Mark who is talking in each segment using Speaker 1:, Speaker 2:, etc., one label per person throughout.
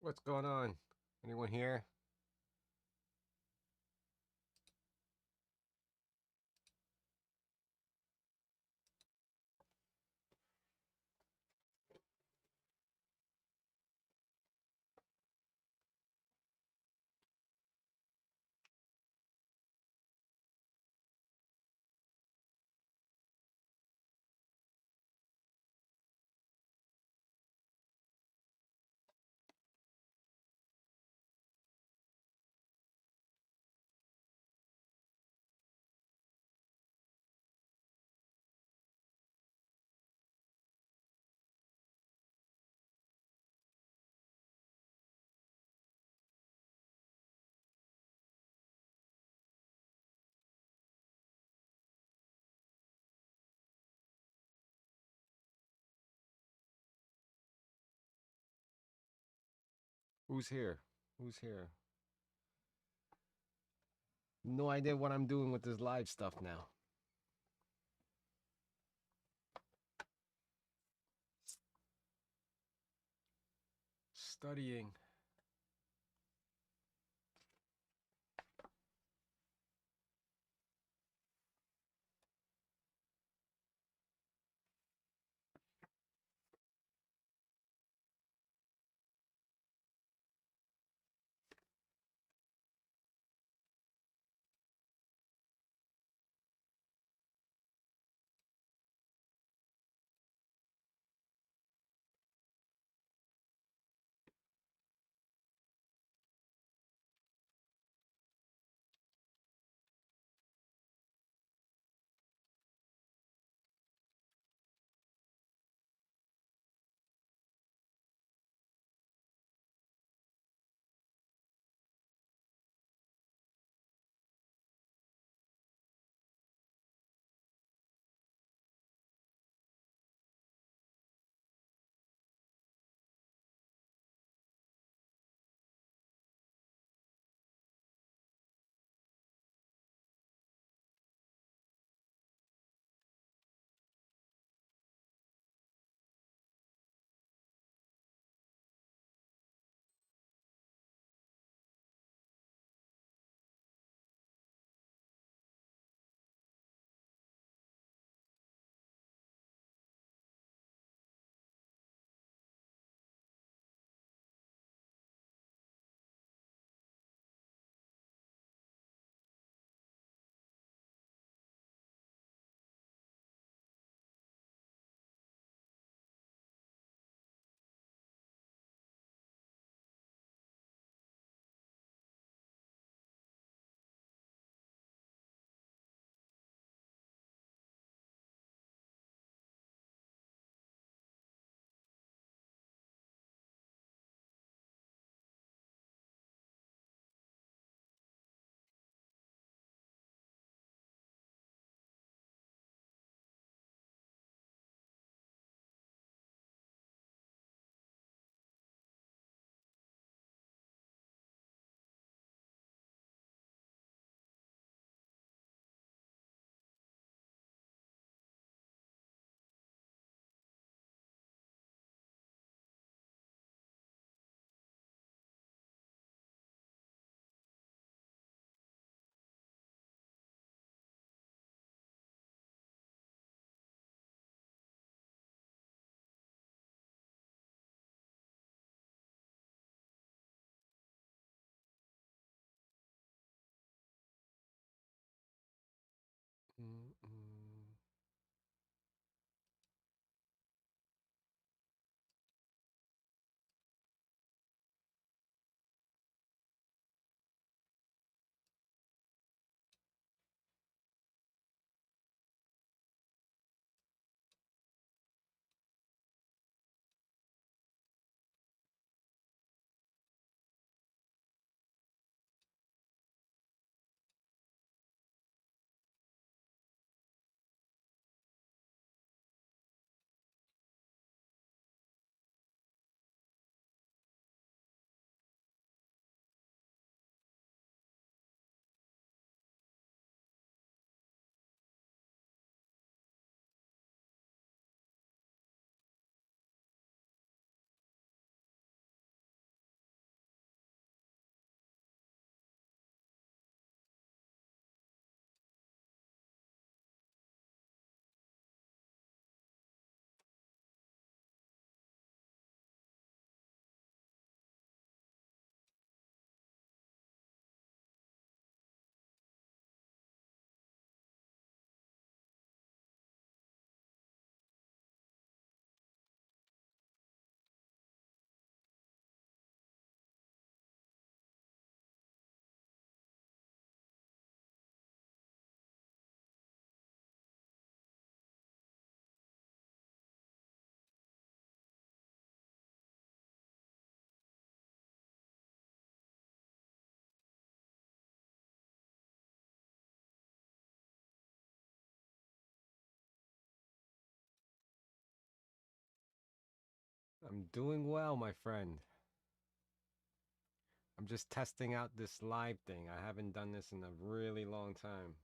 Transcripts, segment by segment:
Speaker 1: What's going on? Anyone here? Who's here? Who's here? No idea what I'm doing with this live stuff now. Studying. I'm doing well, my friend. I'm just testing out this live thing. I haven't done this in a really long time.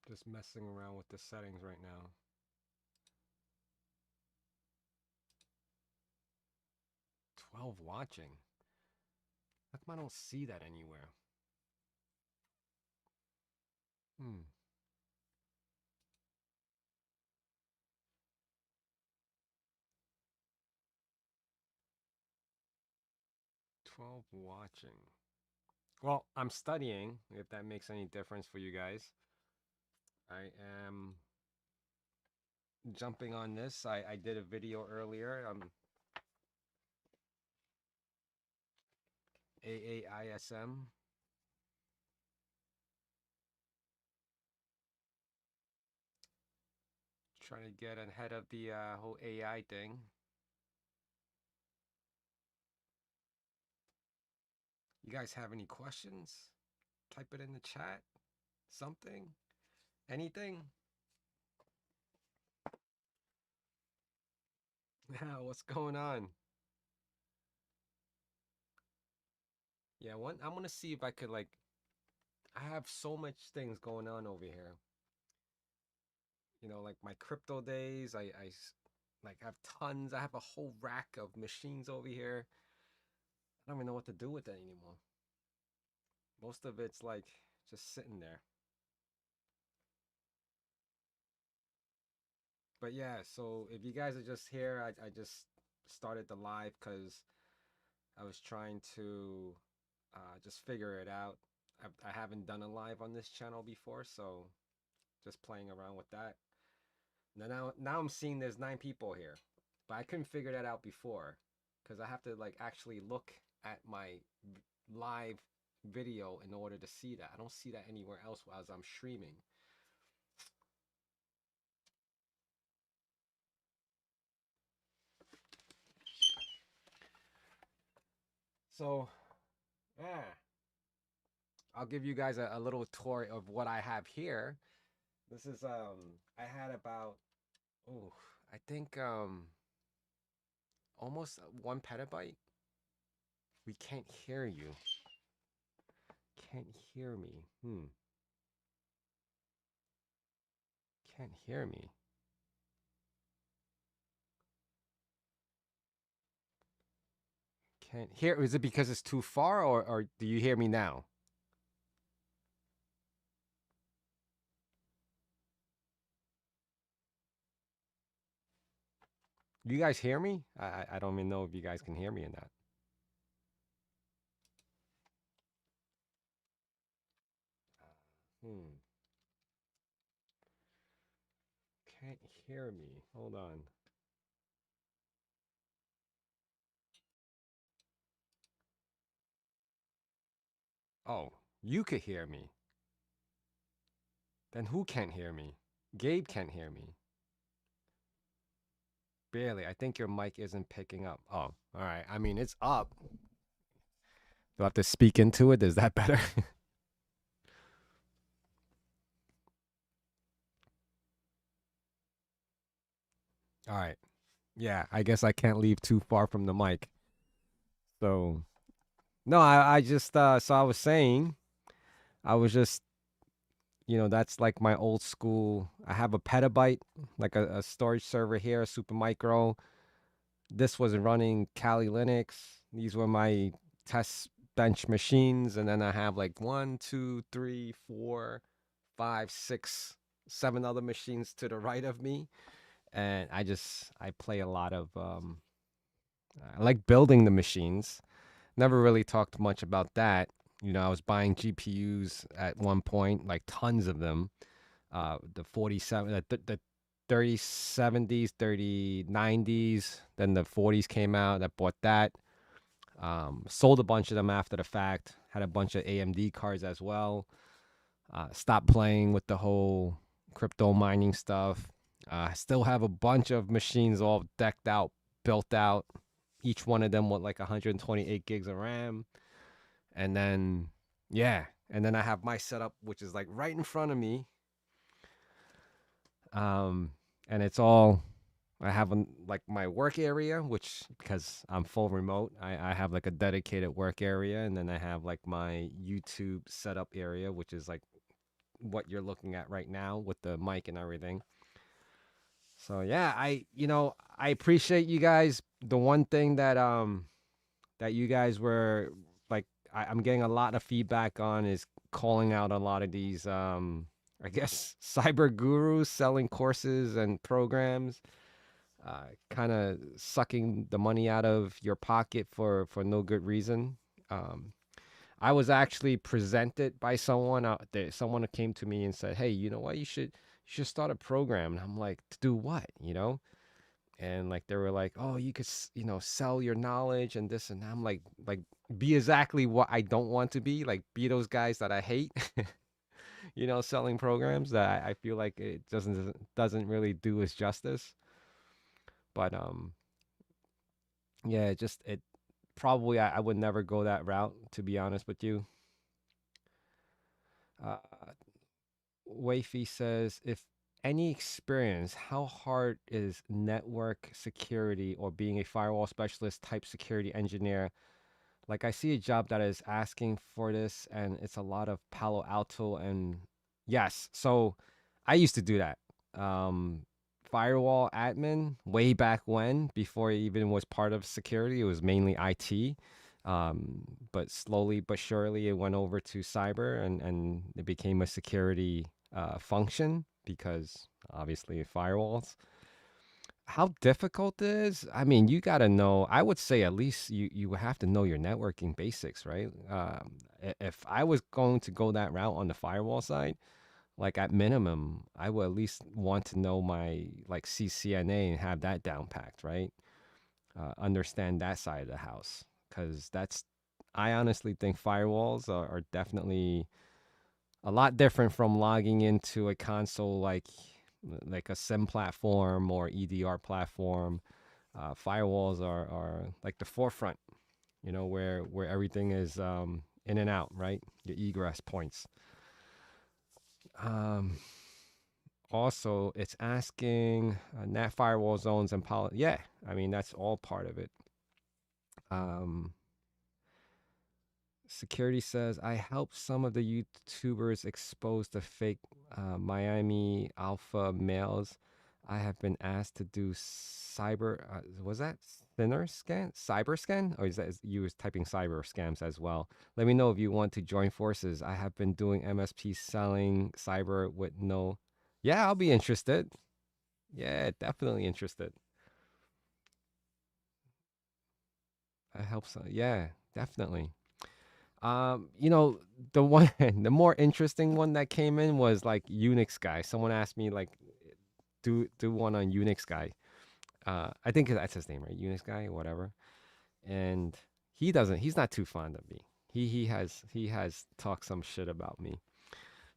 Speaker 1: Just messing around with the settings right now. 12 watching. How come I don't see that anywhere? 12 watching. Well, I'm studying, if that makes any difference for you guys. I am jumping on this. I did a video earlier. AAISM. Trying to get ahead of the whole AI thing. You guys have any questions? Type it in the chat. Something? Anything? Yeah, what's going on? Yeah, I'm gonna see if I could like I have so much things going on over here. You know, like my crypto days, like have tons. I have a whole rack of machines over here. I don't even know what to do with it anymore. Most of it's like just sitting there. But yeah, so if you guys are just here, I just started the live because I was trying to just figure it out. I haven't done a live on this channel before, so just playing around with that. Now I'm seeing there's 9 people here, but I couldn't figure that out before because I have to like actually look at my live video in order to see that. I don't see that anywhere else as I'm streaming. So, yeah, I'll give you guys a little tour of what I have here. This is I had about oh I think almost 1 petabyte. We can't hear you. Can't hear me. Can't hear me. Can't hear. Is it because it's too far, or do you hear me now? You guys hear me? I don't even know if you guys can hear me in that. Hmm. Can't hear me. Hold on. Oh, you could hear me. Then who can't hear me? Gabe can't hear me. Barely. I think your mic isn't picking up. Oh, all right. I mean, it's up. Do I have to speak into it? Is that better? All right. Yeah, I guess I can't leave too far from the mic. So, no, I just, so I was saying, I was just, that's like my old school. I have a petabyte, like a storage server here, a Supermicro. This was running Kali Linux. These were my test bench machines. And then I have like 1, 2, 3, 4, 5, 6, 7 other machines to the right of me. And I play a lot of, I like building the machines. Never really talked much about that. I was buying GPUs at one point, like tons of them. The 47, the 3070s, 3090s. Then the 40s came out. I bought that. Sold a bunch of them after the fact. Had a bunch of AMD cards as well. Stopped playing with the whole crypto mining stuff. I still have a bunch of machines all decked out, built out, each one of them with like 128 gigs of RAM. And then, yeah, and then I have my setup, which is like right in front of me. Um, and it's all, I have like my work area, which because I'm full remote, I have like a dedicated work area. And then I have like my YouTube setup area, which is like what you're looking at right now with the mic and everything. So yeah, I appreciate you guys. The one thing that you guys were like, I'm getting a lot of feedback on is calling out a lot of these I guess cyber gurus selling courses and programs, kind of sucking the money out of your pocket for no good reason. Um, I was actually presented by someone out there. Someone came to me and said, "Hey, you know what? You should start a program." And I'm like, "To do what?" And like they were like, "Oh, you could, sell your knowledge and this and that." I'm like, be exactly what I don't want to be. Like, be those guys that I hate. Selling programs that I feel like it doesn't really do us justice. But yeah, it probably I would never go that route, to be honest with you. Uh, Wafy says, if any experience, how hard is network security or being a firewall specialist type security engineer? Like, I see a job that is asking for this, and it's a lot of Palo Alto. And yes, so I used to do that. Um, Firewall admin way back when, before it even was part of security, it was mainly IT. But slowly but surely, it went over to cyber, and it became a security function because obviously firewalls. How difficult it is? I mean, you got to know. I would say at least you have to know your networking basics, right? If I was going to go that route on the firewall side, like at minimum, I would at least want to know my like CCNA and have that down packed, right? Understand that side of the house, because that's. I honestly think firewalls are definitely a lot different from logging into a console like a SIM platform or EDR platform. Firewalls are like the forefront, where everything is in and out, right? Your egress points. Um, Also, it's asking NAT firewall zones and yeah, I mean that's all part of it. Um, Security says I helped some of the YouTubers expose the fake Miami alpha males. I have been asked to do cyber. Was that thinner scan? Cyber scan? Or is that you was typing cyber scams as well? Let me know if you want to join forces. I have been doing MSP selling cyber with no. Yeah, I'll be interested. Yeah, definitely interested. I help some. Yeah, definitely. The one, the more interesting one that came in was like Unix guy. Someone asked me like, do one on Unix guy. I think that's his name, right? Unix guy, whatever. And he's not too fond of me. He has talked some shit about me,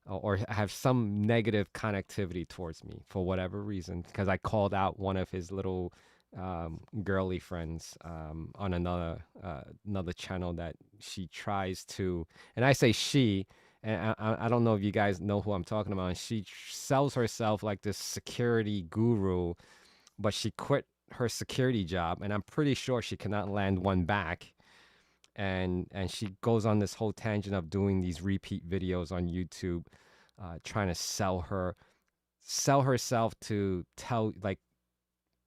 Speaker 1: or have some negative connectivity towards me for whatever reason, because I called out one of his little girly friends on another channel that she tries to, and I say she, and I don't know if you guys know who I'm talking about. And she sells herself like this security guru, but she quit her security job, and I'm pretty sure she cannot land one back. And she goes on this whole tangent of doing these repeat videos on YouTube, trying to sell herself to tell like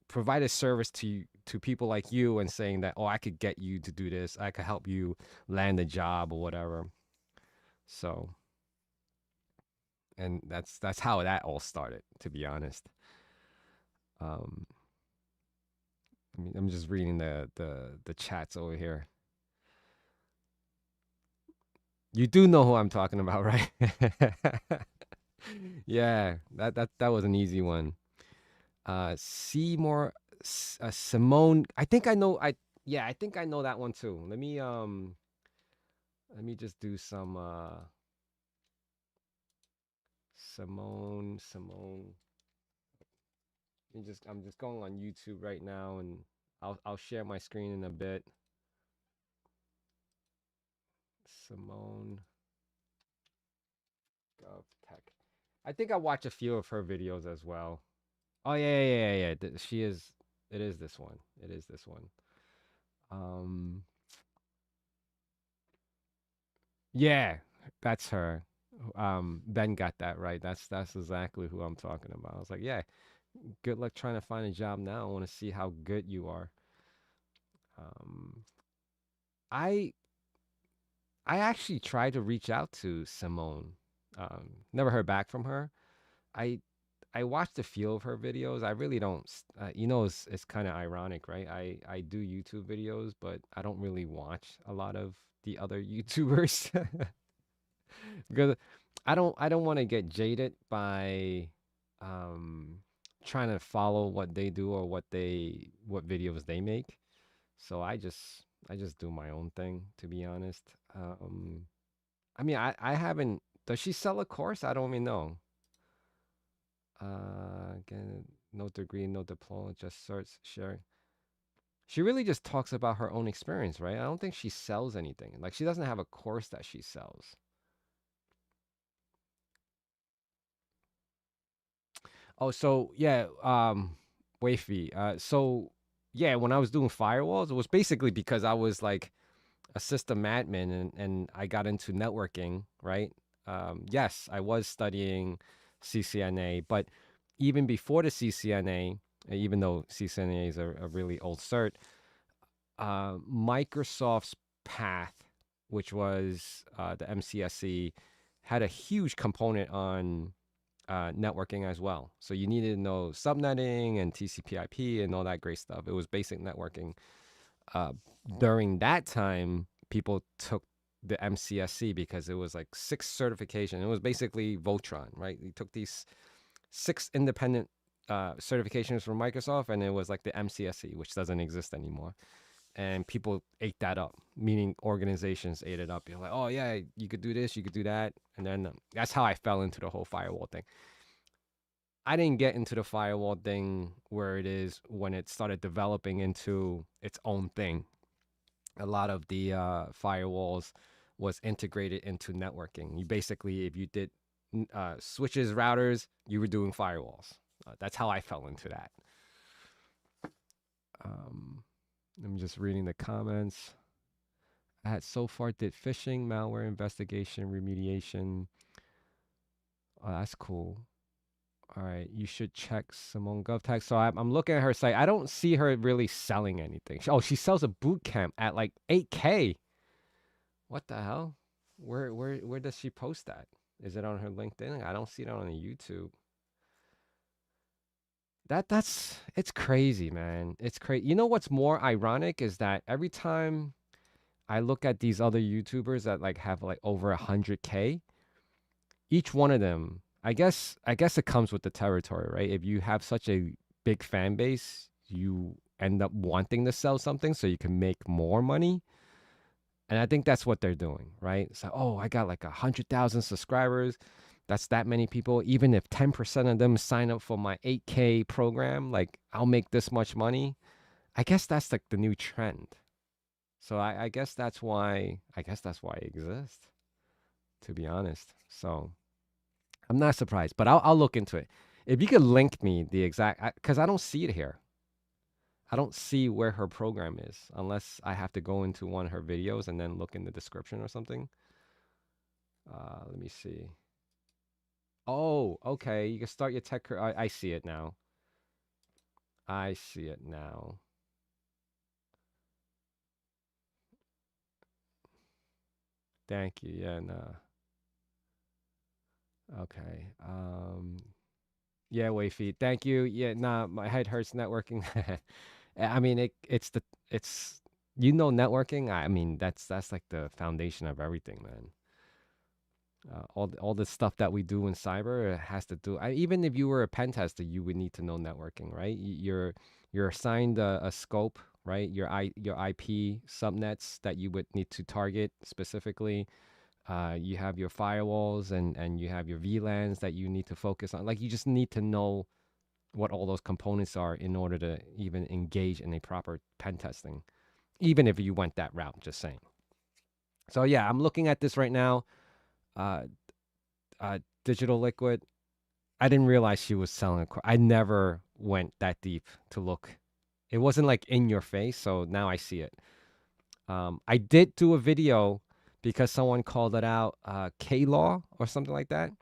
Speaker 1: provide a service to people like you, and saying that, oh, I could get you to do this, I could help you land a job or whatever. So, and that's how that all started, to be honest. um I mean, I'm just reading the chats over here. You do know who I'm talking about, right? Yeah, that was an easy one. Seymour, Simone. I think I know. I think I know that one too. Let me just do some Simone. I'm just going on YouTube right now, and I'll share my screen in a bit. Simone GovTech. I think I watch a few of her videos as well. Oh yeah. She is. It is this one. It is this one. Um. Yeah, that's her. Ben got that right. That's exactly who I'm talking about. I was like, yeah, good luck trying to find a job now. I want to see how good you are. Um, I I actually tried to reach out to Simone. Never heard back from her. I I watched a few of her videos. I really don't. It's kind of ironic, right? I do YouTube videos, but I don't really watch a lot of the other YouTubers because I don't want to get jaded by um trying to follow what they do or what videos they make. So I just do my own thing, to be honest. I mean, I haven't. Does she sell a course? I don't even know. Again, no degree, no diploma, just certs sharing. She really just talks about her own experience, right? I don't think she sells anything. Like she doesn't have a course that she sells. Oh, so yeah, Wafy. So yeah, when I was doing firewalls, it was basically because I was like a system admin and I got into networking, right? Yes, I was studying CCNA, but even before the CCNA, even though CCNA is a really old cert, Microsoft's Path, which was the MCSE, had a huge component on networking as well. So you needed to know subnetting and TCP/IP and all that great stuff. It was basic networking. Uh, During that time, people took the MCSC because it was like six certification. It was basically Voltron, right? You took these six independent certifications from Microsoft, and it was like the MCSC, which doesn't exist anymore. And people ate that up, meaning organizations ate it up. You're like, oh yeah, you could do this, you could do that, and then that's how I fell into the whole firewall thing. I didn't get into the firewall thing where it is when it started developing into its own thing. A lot of the firewalls was integrated into networking. You basically, if you did switches, routers, you were doing firewalls. That's how I fell into that. Um, I'm just reading the comments. I had so far did phishing, malware investigation, remediation. Oh, that's cool. All right, you should check Simone GovTech. So I'm looking at her site. I don't see her really selling anything. Oh, she sells a boot camp at like 8K. What the hell? Where does she post that? Is it on her LinkedIn? I don't see it on the YouTube. That's it's crazy, man. It's crazy. You know what's more ironic is that every time I look at these other YouTubers that like have like over 100K, each one of them, I guess it comes with the territory, right? If you have such a big fan base, you end up wanting to sell something so you can make more money. And I think that's what they're doing, right? So, oh, I got like 100,000 subscribers. That's that many people. Even if 10% of them sign up for my 8K program, like I'll make this much money. I guess that's like the new trend. So I guess that's why it exists, to be honest. So I'm not surprised, but I'll look into it. If you could link me the exact, because I don't see it here. I don't see where her program is unless I have to go into one of her videos and then look in the description or something. Let me see. Oh, okay. You can start your tech career. I see it now. I see it now. Thank you. Yeah, no. Okay. Yeah, Wayfeed. Thank you. Yeah, nah, my head hurts networking. I mean, it's networking. I mean, that's like the foundation of everything, man. All the stuff that we do in cyber has to do. Even if you were a pen tester, you would need to know networking, right? You're assigned a scope, right? Your IP subnets that you would need to target specifically. You have your firewalls and you have your VLANs that you need to focus on. Like you just need to know what all those components are in order to even engage in a proper pen testing, even if you went that route. Just saying. So yeah, I'm looking at this right now. Uh, Digital Liquid. I didn't realize she was selling I never went that deep to look. It wasn't like in your face, so now I see it. I did do a video because someone called it out, K Law or something like that,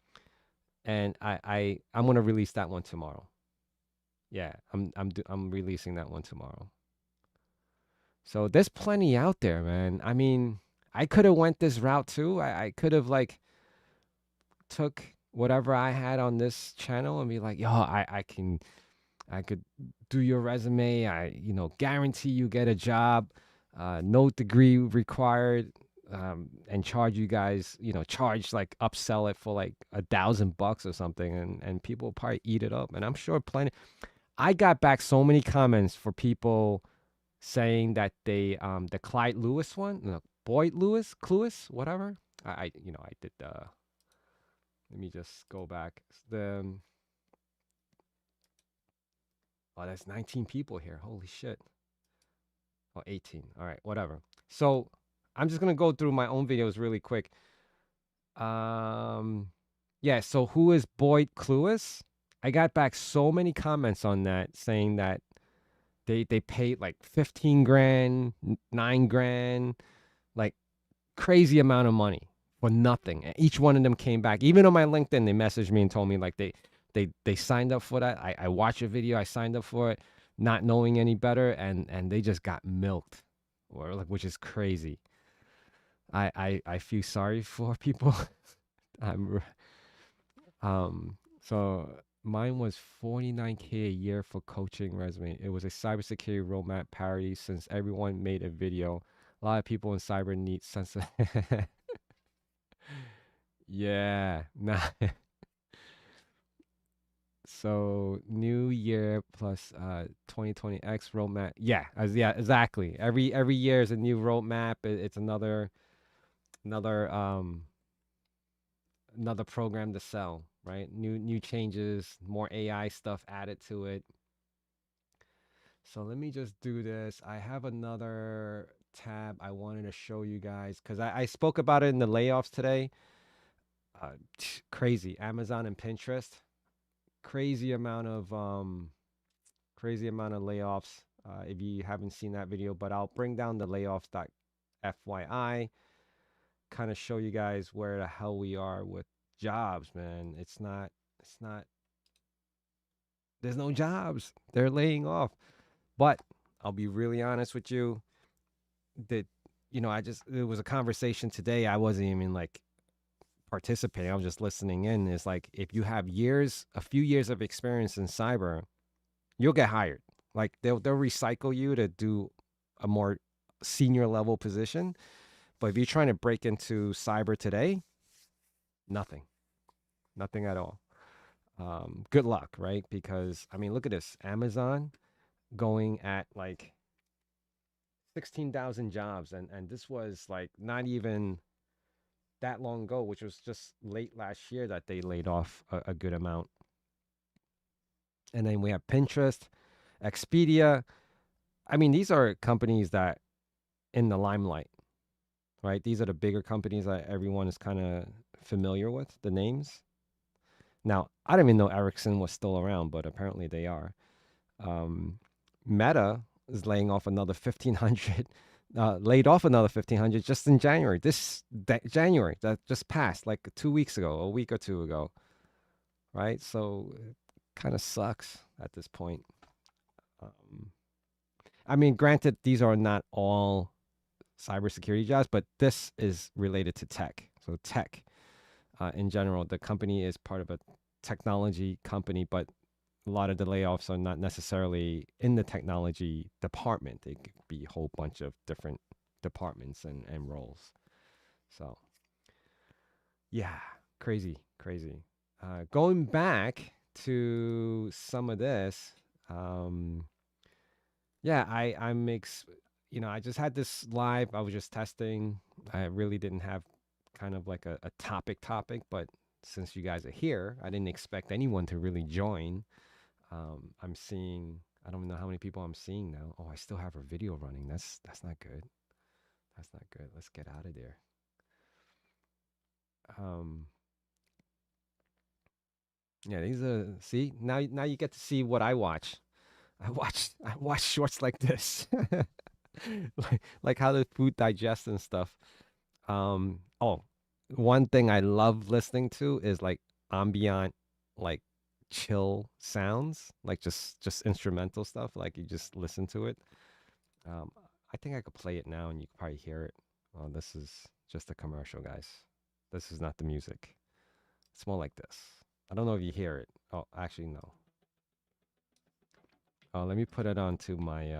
Speaker 1: and I'm gonna release that one tomorrow. Yeah, I'm releasing that one tomorrow. So there's plenty out there, man. I mean, I could have went this route too. I could have like took whatever I had on this channel and be like, yo, I could do your resume. Guarantee you get a job, no degree required, and charge you guys, charge like upsell it for like $1,000 or something, and people will probably eat it up. And I'm sure plenty. I got back so many comments for people saying that the Clyde Lewis one, no, Boyd Lewis, Cluis, whatever. I did the. Let me just go back. Oh, that's 19 people here. Holy shit. Oh, 18. All right, whatever. So I'm just gonna go through my own videos really quick. Um, yeah. So who is Boyd Cluis? I got back so many comments on that saying that they paid like 15 grand, 9 grand, like crazy amount of money for nothing. And each one of them came back. Even on my LinkedIn, they messaged me and told me like they signed up for that. I watched a video, I signed up for it, not knowing any better, and they just got milked, or like, which is crazy. I feel sorry for people. I'm so mine was 49K a year for coaching resume. It was a cybersecurity roadmap parody since everyone made a video. A lot of people in cyber need sense of yeah, nah. So new year plus 2020 X roadmap. Yeah, exactly. Every year is a new roadmap. It's another another program to sell, right? New changes, more AI stuff added to it. So let me just do this. I have another tab I wanted to show you guys because I spoke about it in the layoffs today. Crazy. Amazon and Pinterest. Crazy amount of layoffs. If you haven't seen that video, but I'll bring down the layoffs.fyi, kind of show you guys where the hell we are with jobs, man. It's not there's no jobs. They're laying off. But I'll be really honest with you, that it was a conversation today. I wasn't even like participating. I was just listening in. Is like if you have a few years of experience in cyber, you'll get hired. Like they'll recycle you to do a more senior level position. But if you're trying to break into cyber today, nothing, nothing at all. Good luck, right? Because I mean, look at this: Amazon going at like 16,000 jobs, and this was like not even that long ago, which was just late last year that they laid off a good amount. And then we have Pinterest, Expedia. I mean, these are companies that in the limelight, right? These are the bigger companies that everyone is kind of familiar with, the names. Now, I didn't even know Ericsson was still around, but apparently they are. Um, Meta is laying off another 1,500, laid off another 1,500 just in January. January that just passed like 2 weeks ago, a week or two ago, right? So it kind of sucks at this point. Um, I mean, granted, these are not all cybersecurity jobs, but this is related to tech. So tech, in general, the company is part of a technology company, but a lot of the layoffs are not necessarily in the technology department. It could be a whole bunch of different departments and roles. So yeah, crazy, crazy. Going back to some of this, um, yeah, I just had this live. I was just testing. I really didn't have kind of like a topic, but since you guys are here, I didn't expect anyone to really join. I'm seeing, I don't know how many people I'm seeing now. Oh, I still have her video running. That's not good. That's not good. Let's get out of there. Um, yeah, these are, see, now you get to see what I watch. I watch shorts like this. like how the food digests and stuff. Oh, one thing I love listening to is like ambient, like chill sounds, like just instrumental stuff. Like you just listen to it. Um, I think I could play it now, and you could probably hear it. Oh, this is just a commercial, guys. This is not the music. It's more like this. I don't know if you hear it. Oh, actually, no. Oh, let me put it onto my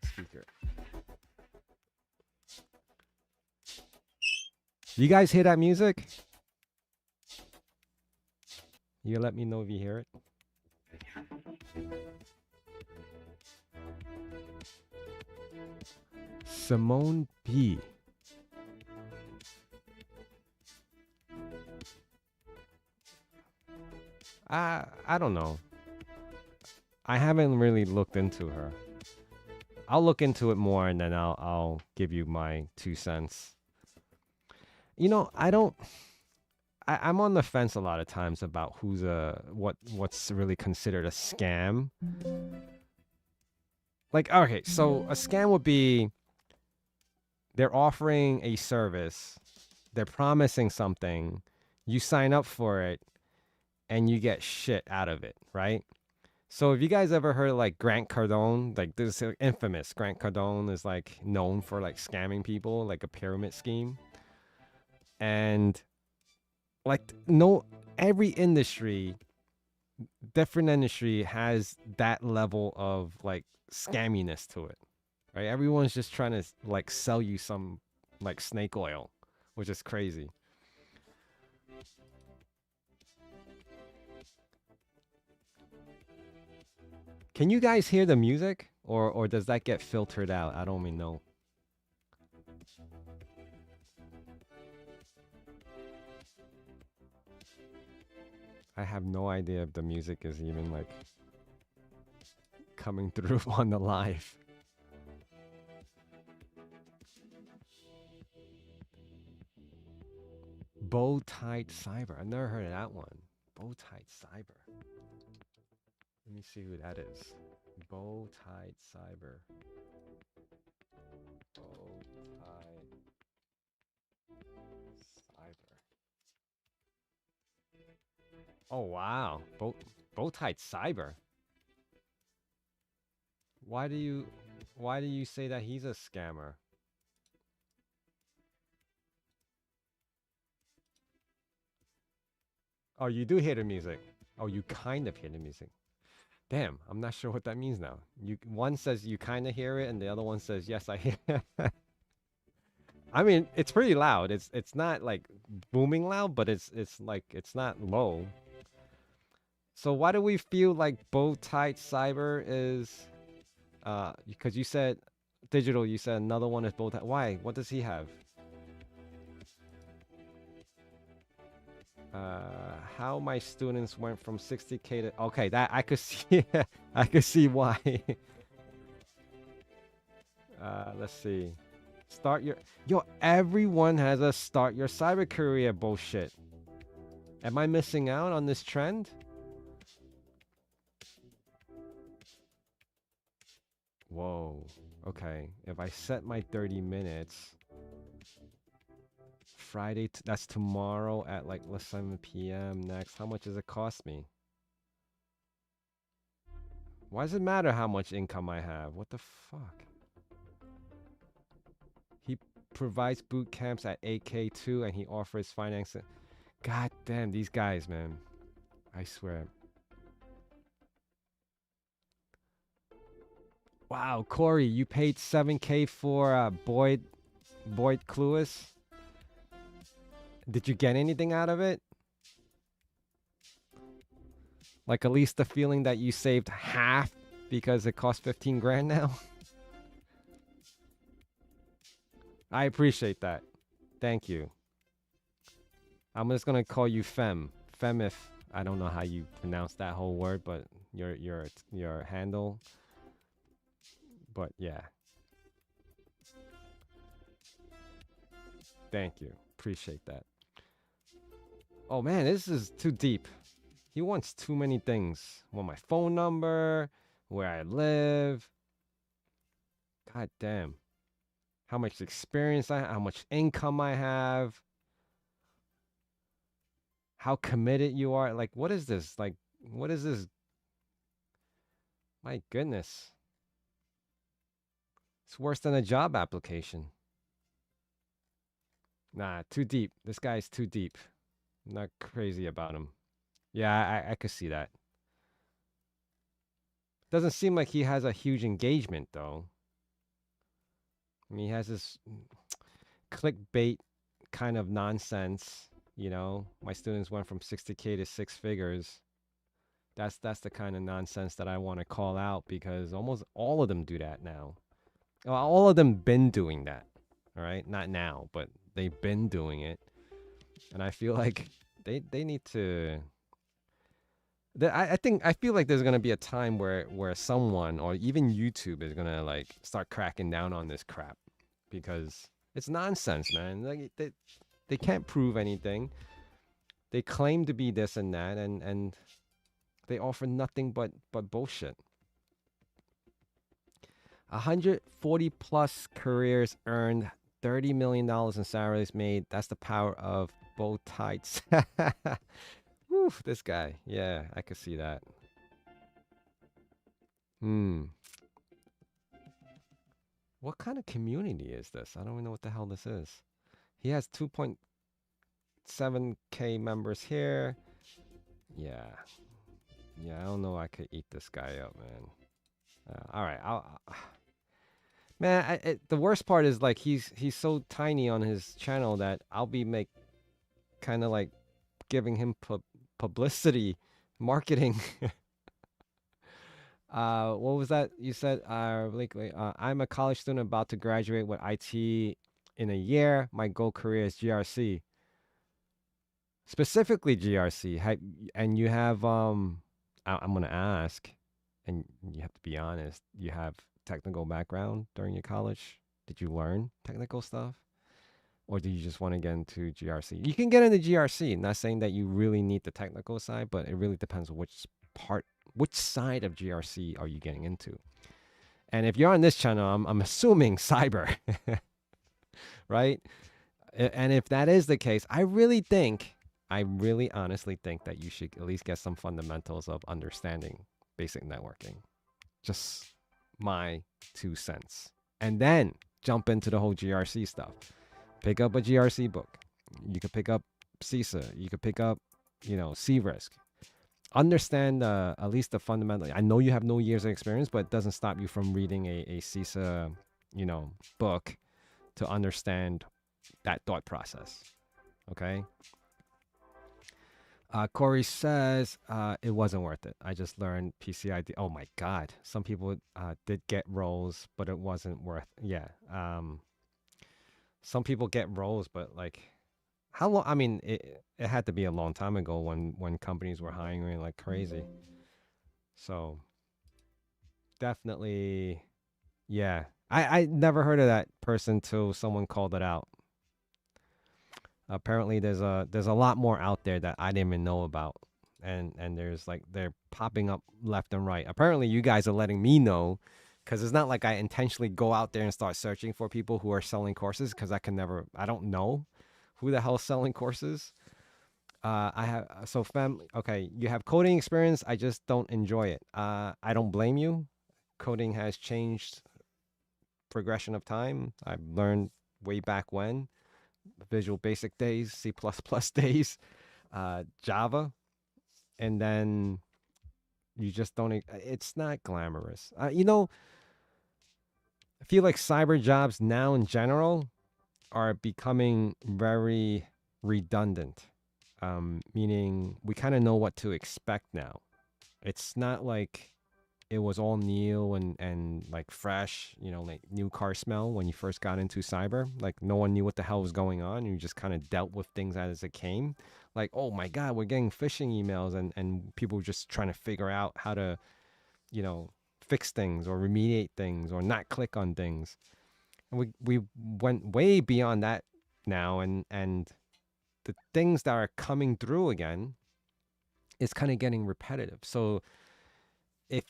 Speaker 1: speaker. You guys hear that music? You let me know if you hear it. Simone B. I don't know. I haven't really looked into her. I'll look into it more and then I'll give you my 2 cents. You know, I'm on the fence a lot of times about what's really considered a scam. Like, okay, so a scam would be they're offering a service, they're promising something, you sign up for it, and you get shit out of it, right? So have you guys ever heard of like Grant Cardone? Like this is infamous. Grant Cardone is like known for like scamming people, like a pyramid scheme. And like no every industry, different industry has that level of like scamminess to it. Right? Everyone's just trying to like sell you some like snake oil, which is crazy. Can you guys hear the music, or does that get filtered out? I don't even know. I have no idea if the music is even like coming through on the live. Bow Tied Cyber. I've never heard of that one. Bow Tied Cyber. Let me see who that is. Bow Tied Cyber. Bow Tied Cyber. Oh wow. Bow Tied Cyber. Why do you say that he's a scammer? Oh, you do hear the music. Oh, you kind of hear the music. Damn, I'm not sure what that means now. You one says you kind of hear it, and the other one says yes, I hear. I mean, it's pretty loud. It's not like booming loud, but it's like it's not low. So why do we feel like Bow Tied Cyber is? Because you said digital, you said another one is Bow Tied. Why? What does he have? How my students went from 60K to okay, that I could see. I could see why. Let's see. Start your yo. Everyone has a start your cyber career bullshit. Am I missing out on this trend? Whoa. Okay. If I set my 30 minutes, Friday, that's tomorrow at like 7 p.m. next. How much does it cost me? Why does it matter how much income I have? What the fuck? He provides boot camps at AK2 and he offers financing. God damn, these guys, man. I swear. Wow, Corey, you paid 7K for Boyd Cluis. Did you get anything out of it? Like at least the feeling that you saved half because it cost 15 grand now? I appreciate that. Thank you. I'm just gonna call you Fem. Fem if I don't know how you pronounce that whole word, but your handle. But yeah, thank you. Appreciate that. Oh man, this is too deep. He wants too many things. Want my phone number, where I live. God damn. How much experience I, how much income I have, how committed you are. Like, what is this? Like, what is this? My goodness. It's worse than a job application. Nah, too deep. This guy's too deep. I'm not crazy about him. Yeah, I could see that. Doesn't seem like he has a huge engagement though. I mean, he has this clickbait kind of nonsense. My students went from 60K to six figures. That's the kind of nonsense that I want to call out because almost all of them do that now. Well, all of them been doing that. All right, not now, but they've been doing it, and I feel like they need to. I feel like there's gonna be a time where someone or even YouTube is gonna like start cracking down on this crap because it's nonsense, man. Like they can't prove anything. They claim to be this and that, and they offer nothing but bullshit. 140 plus careers earned, $30 million in salaries made. That's the power of bow tights. Woo, this guy. Yeah, I could see that. Hmm. What kind of community is this? I don't even know what the hell this is. He has 2.7K members here. Yeah. Yeah, I don't know. I could eat this guy up, man. All right. Man, the worst part is like he's so tiny on his channel that I'll be kind of like giving him publicity, marketing. What was that you said? I'm a college student about to graduate with IT in a year. My goal career is GRC, specifically GRC. And you have I'm gonna ask, and you have to be honest. You have technical background during your college. Did you learn technical stuff? Or do you just want to get into GRC? You can get into GRC. Not saying that you really need the technical side, but it really depends on which side of GRC are you getting into. And if you're on this channel, I'm assuming cyber, right? And if that is the case, I really honestly think that you should at least get some fundamentals of understanding basic networking. Just my 2 cents. And then jump into the whole GRC stuff. Pick up a GRC book. You could pick up CISA. You could pick up, CRISC. Understand at least the fundamental. I know you have no years of experience, but it doesn't stop you from reading a CISA, book to understand that thought process. Okay. Corey says it wasn't worth it. I just learned PCID. Oh my God. Some people did get roles, but it wasn't worth. Yeah. Some people get roles, but like, how long? I mean, it had to be a long time ago when companies were hiring like crazy. So definitely, yeah. I never heard of that person till someone called it out. Apparently, there's a lot more out there that I didn't even know about, and there's like they're popping up left and right. Apparently, you guys are letting me know, because it's not like I intentionally go out there and start searching for people who are selling courses, because I don't know who the hell's selling courses. I have so fam. Okay, you have coding experience. I just don't enjoy it. I don't blame you. Coding has changed progression of time. I've learned way back when Visual Basic days, C++ days, Java, and then you just don't. It's not glamorous. I feel like cyber jobs now in general are becoming very redundant, meaning we kind of know what to expect now. It's not like it was all new and like fresh, like new car smell when you first got into cyber. Like no one knew what the hell was going on. You just kind of dealt with things as it came. Like, oh my God, we're getting phishing emails and people were just trying to figure out how to, you know, fix things or remediate things or not click on things. And we went way beyond that now, and the things that are coming through again is kind of getting repetitive. So if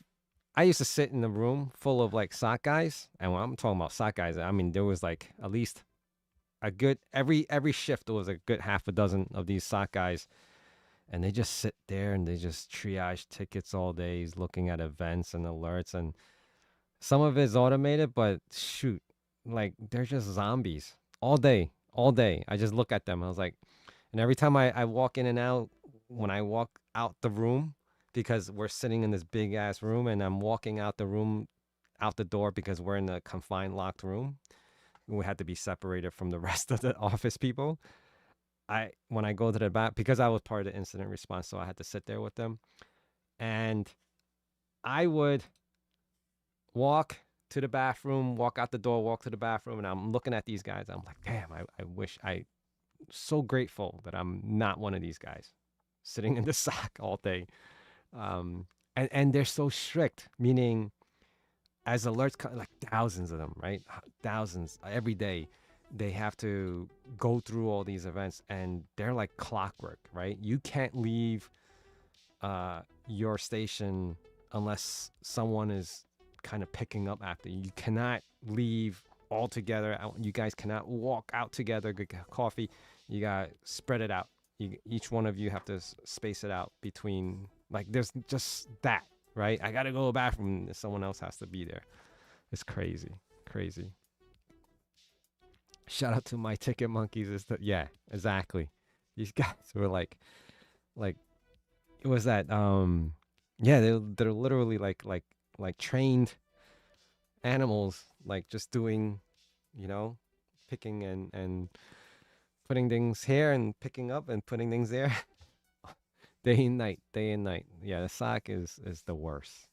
Speaker 1: I used to sit in a room full of like SOC guys, and when I'm talking about SOC guys, I mean there was like at least a good every shift there was a good half a dozen of these SOC guys, and they just sit there and they just triage tickets all day, looking at events and alerts, and some of it's automated, but shoot, like they're just zombies all day, all day. I just look at them. I was like, and every time I walk in and out, when I walk out the room, because we're sitting in this big ass room and I'm walking out the room, out the door because we're in a confined locked room. We had to be separated from the rest of the office people. When I go to the back, because I was part of the incident response, so I had to sit there with them. And I would walk to the bathroom, walk out the door, walk to the bathroom, and I'm looking at these guys. I'm like, damn, I wish so grateful that I'm not one of these guys sitting in the SOC all day. And they're so strict, meaning as alerts come, like thousands of them, right? Thousands every day. They have to go through all these events, and they're like clockwork, right? You can't leave your station unless someone is kind of picking up after you. You cannot leave altogether. You guys cannot walk out together, get coffee. You got to spread it out. Each one of you have to space it out between, like, there's just that, right? I got to go to the bathroom. Someone else has to be there. It's crazy. Crazy. Shout out to my ticket monkeys. Yeah, exactly. These guys were like, it was that, yeah, they're literally like trained animals, like just doing, you know, picking and putting things here and picking up and putting things there, day and night, day and night. Yeah, the SOC is the worst.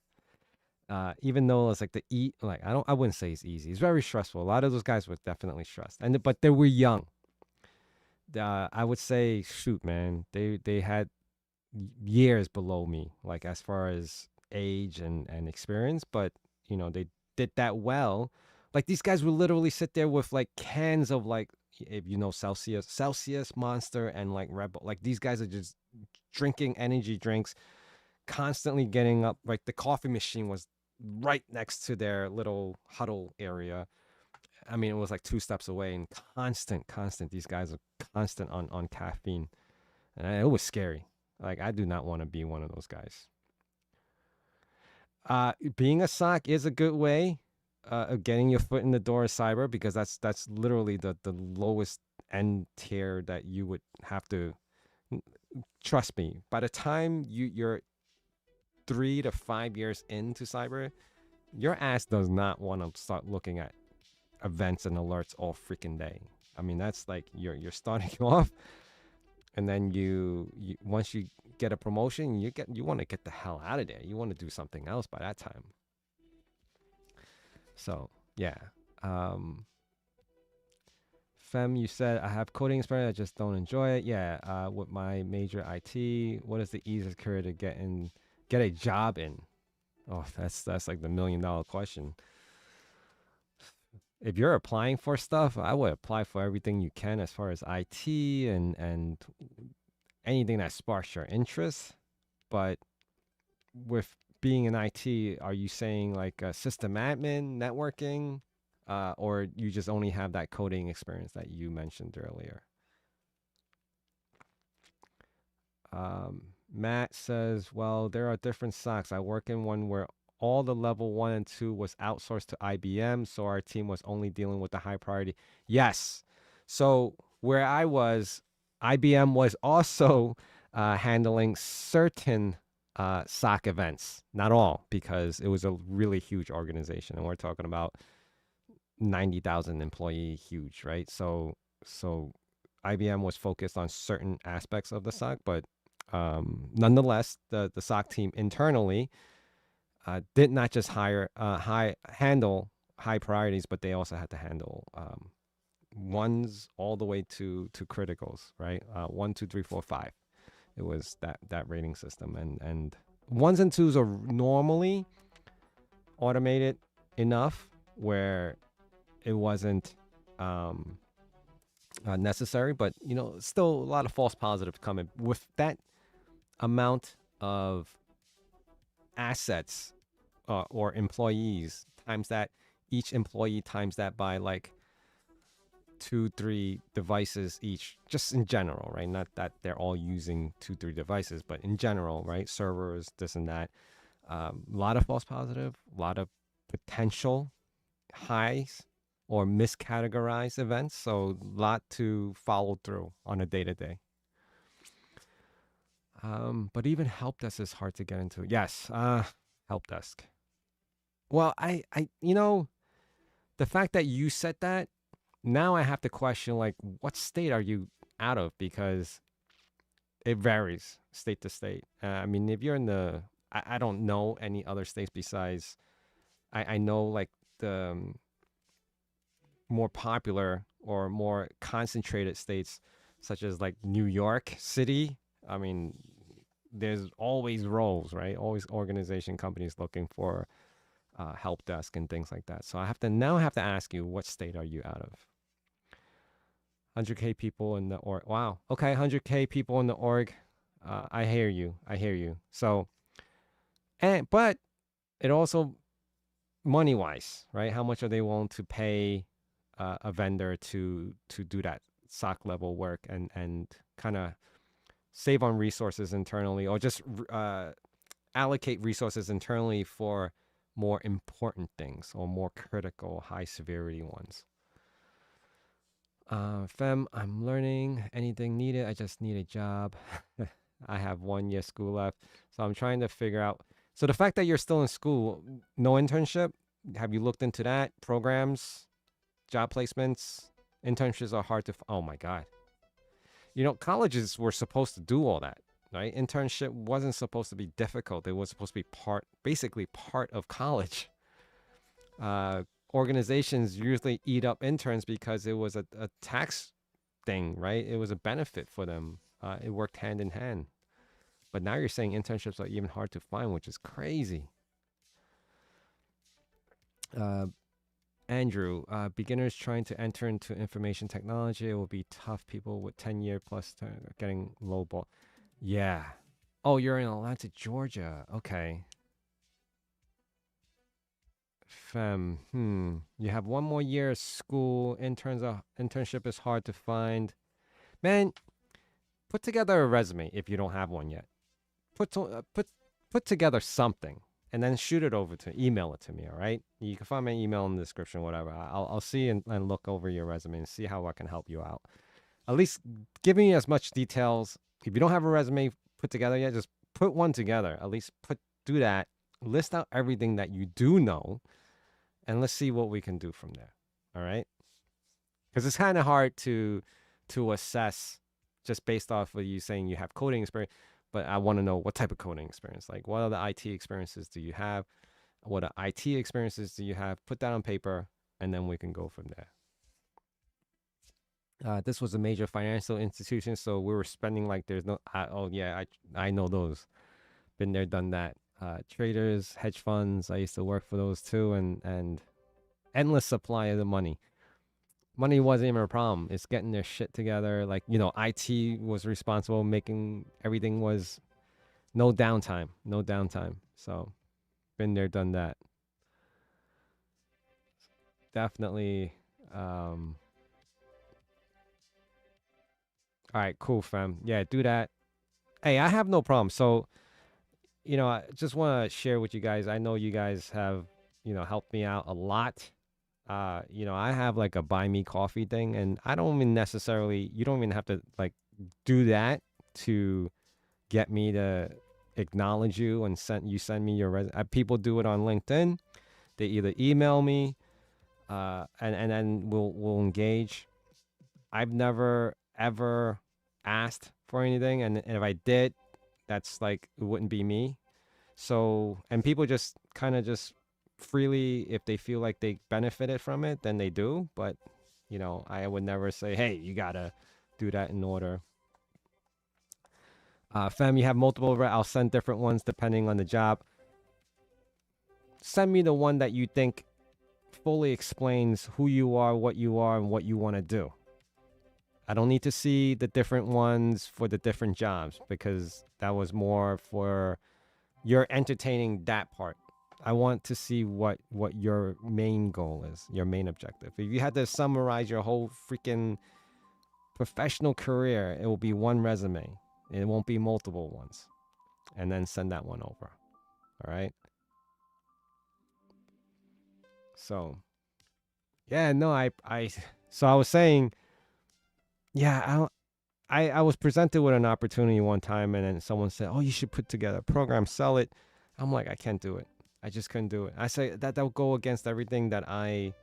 Speaker 1: Even though it's like like I wouldn't say it's easy. It's very stressful. A lot of those guys were definitely stressed, but they were young. I would say, shoot, man, they had years below me, like as far as age and experience, but they did that well. Like these guys would literally sit there with like cans of, like, if you know, Celsius, Monster, and like Red Bull. Like these guys are just drinking energy drinks, constantly getting up. Like the coffee machine was right next to their little huddle area. I mean, it was like 2 steps away, and constant. These guys are constant on caffeine, and it was scary. Like I do not want to be one of those guys. Being a SOC is a good way of getting your foot in the door of cyber, because that's literally the lowest end tier that you would have to. Trust me, by the time you're 3 to 5 years into cyber, your ass does not want to start looking at events and alerts all freaking day. I mean, that's like you're starting off, and then you once you get a promotion, you want to get the hell out of there. You want to do something else by that time. So yeah. Fem, you said I have coding experience, I just don't enjoy it. Yeah, with my major IT, what is the easiest career to get a job in? Oh, that's like the $1 million question. If you're applying for stuff, I would apply for everything you can as far as IT and anything that sparks your interest. But with being in IT, are you saying like a system admin, networking, or you just only have that coding experience that you mentioned earlier? Matt says, well, there are different SOCs. I work in one where all the level 1 and 2 was outsourced to IBM, so our team was only dealing with the high priority. Yes. So where I was, IBM was also handling certain SOC events, not all, because it was a really huge organization, and we're talking about 90,000 employee, huge, right? So IBM was focused on certain aspects of the SOC, but nonetheless, the SOC team internally did not just handle high priorities, but they also had to handle ones all the way to criticals, right? 1, 2, 3, 4, 5. It was that rating system, and ones and twos are normally automated enough where it wasn't um, necessary, but still a lot of false positives coming with that amount of assets or employees times that each employee times that by like 2, 3 devices each, just in general, right? Not that they're all using 2, 3 devices, but in general, right? Servers, this and that. A lot of false positive, a lot of potential highs or miscategorized events. So a lot to follow through on a day to day. But even help desk is hard to get into. Yes, help desk. Well, the fact that you said that, now I have to question like, what state are you out of? Because it varies state to state. I mean, if you're in I don't know any other states besides, I know like the more popular or more concentrated states, such as like New York City. I mean, there's always roles, right? Always organization companies looking for help desk and things like that. So I have to ask you, what state are you out of? 100K people in the org. Wow. Okay, 100K people in the org. I hear you. I hear you. So, but it also money wise, right? How much are they willing to pay a vendor to do that SOC level work and kind of save on resources internally, or just allocate resources internally for more important things or more critical, high severity ones. Fem, I'm learning anything needed. I just need a job. I have 1 year school left. So I'm trying to figure out. So the fact that you're still in school, no internship, have you looked into that? Programs, job placements, internships are hard to. Oh my God. Colleges were supposed to do all that, right? Internship wasn't supposed to be difficult. It was supposed to be basically part of college. Organizations usually eat up interns because it was a tax thing, right? It was a benefit for them. It worked hand in hand. But now you're saying internships are even hard to find, which is crazy. Andrew, beginners trying to enter into information technology, it will be tough. People with 10-year plus getting lowball. Yeah. Oh, you're in Atlanta, Georgia. Okay. You have 1 more year of school. Internship is hard to find. Man, put together a resume if you don't have one yet. Put together something and then shoot it over email it to me. All right. You can find my email in the description, whatever. I'll see and look over your resume and see how I can help you out. At least give me as much details. If you don't have a resume put together yet, just put one together. At least do that. List out everything that you do know, and let's see what we can do from there. All right? Because it's kind of hard to assess just based off of you saying you have coding experience, but I want to know what type of coding experience. Like, what other IT experiences do you have? What IT experiences do you have? Put that on paper, and then we can go from there. This was a major financial institution, so we were spending like there's no. Oh yeah, I know those. Been there, done that. Traders, hedge funds. I used to work for those too, and endless supply of the money. Money wasn't even a problem. It's getting their shit together. Like, IT was responsible, making everything was no downtime, no downtime. So, been there, done that. Definitely. All right, cool, fam. Yeah, do that. Hey, I have no problem. So, I just want to share with you guys. I know you guys have, helped me out a lot. I have like a buy me coffee thing, and I don't even necessarily, you don't even have to like do that to get me to acknowledge you and send me your resume. People do it on LinkedIn. They either email me, and then we'll engage. I've never ever asked for anything, and if I did, that's like, it wouldn't be me. So, and people just kind of just freely, if they feel like they benefited from it, then they do. But, I would never say, hey, you gotta do that in order. Fem, you have multiple, I'll send different ones depending on the job. Send me the one that you think fully explains who you are, and what you want to do. I don't need to see the different ones for the different jobs because that was more for you're entertaining that part. I want to see what your main goal is, your main objective. If you had to summarize your whole freaking professional career, it will be one resume. It won't be multiple ones. And then send that one over. All right? So, yeah, no, so I was saying, yeah, I was presented with an opportunity one time, and then someone said, "Oh, you should put together a program, sell it." I'm like, I can't do it. I just couldn't do it. I say that'll go against everything that I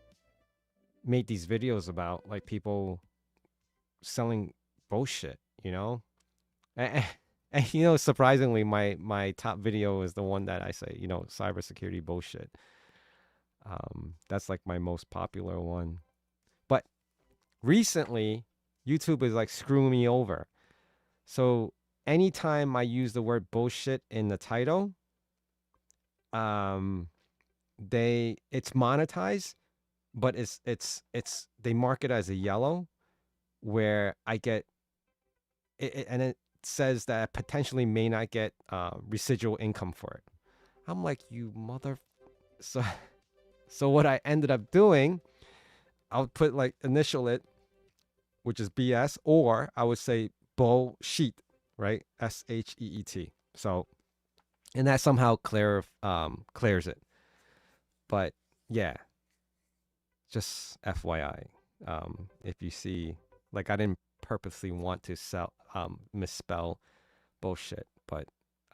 Speaker 1: made these videos about, like people selling bullshit, And, surprisingly, my top video is the one that I say, cybersecurity bullshit. That's like my most popular one. But recently, YouTube is like screwing me over. So anytime I use the word bullshit in the title, um, it's monetized, but it's they mark it as a yellow, where I get it, and it says that I potentially may not get residual income for it. I'm like, you mother. So so what I ended up doing, I'll put like initial it, which is BS, or I would say bullshit, right? SHEET. So, and that somehow clears it. But yeah, just FYI, if you see, like, I didn't purposely want to misspell bullshit, but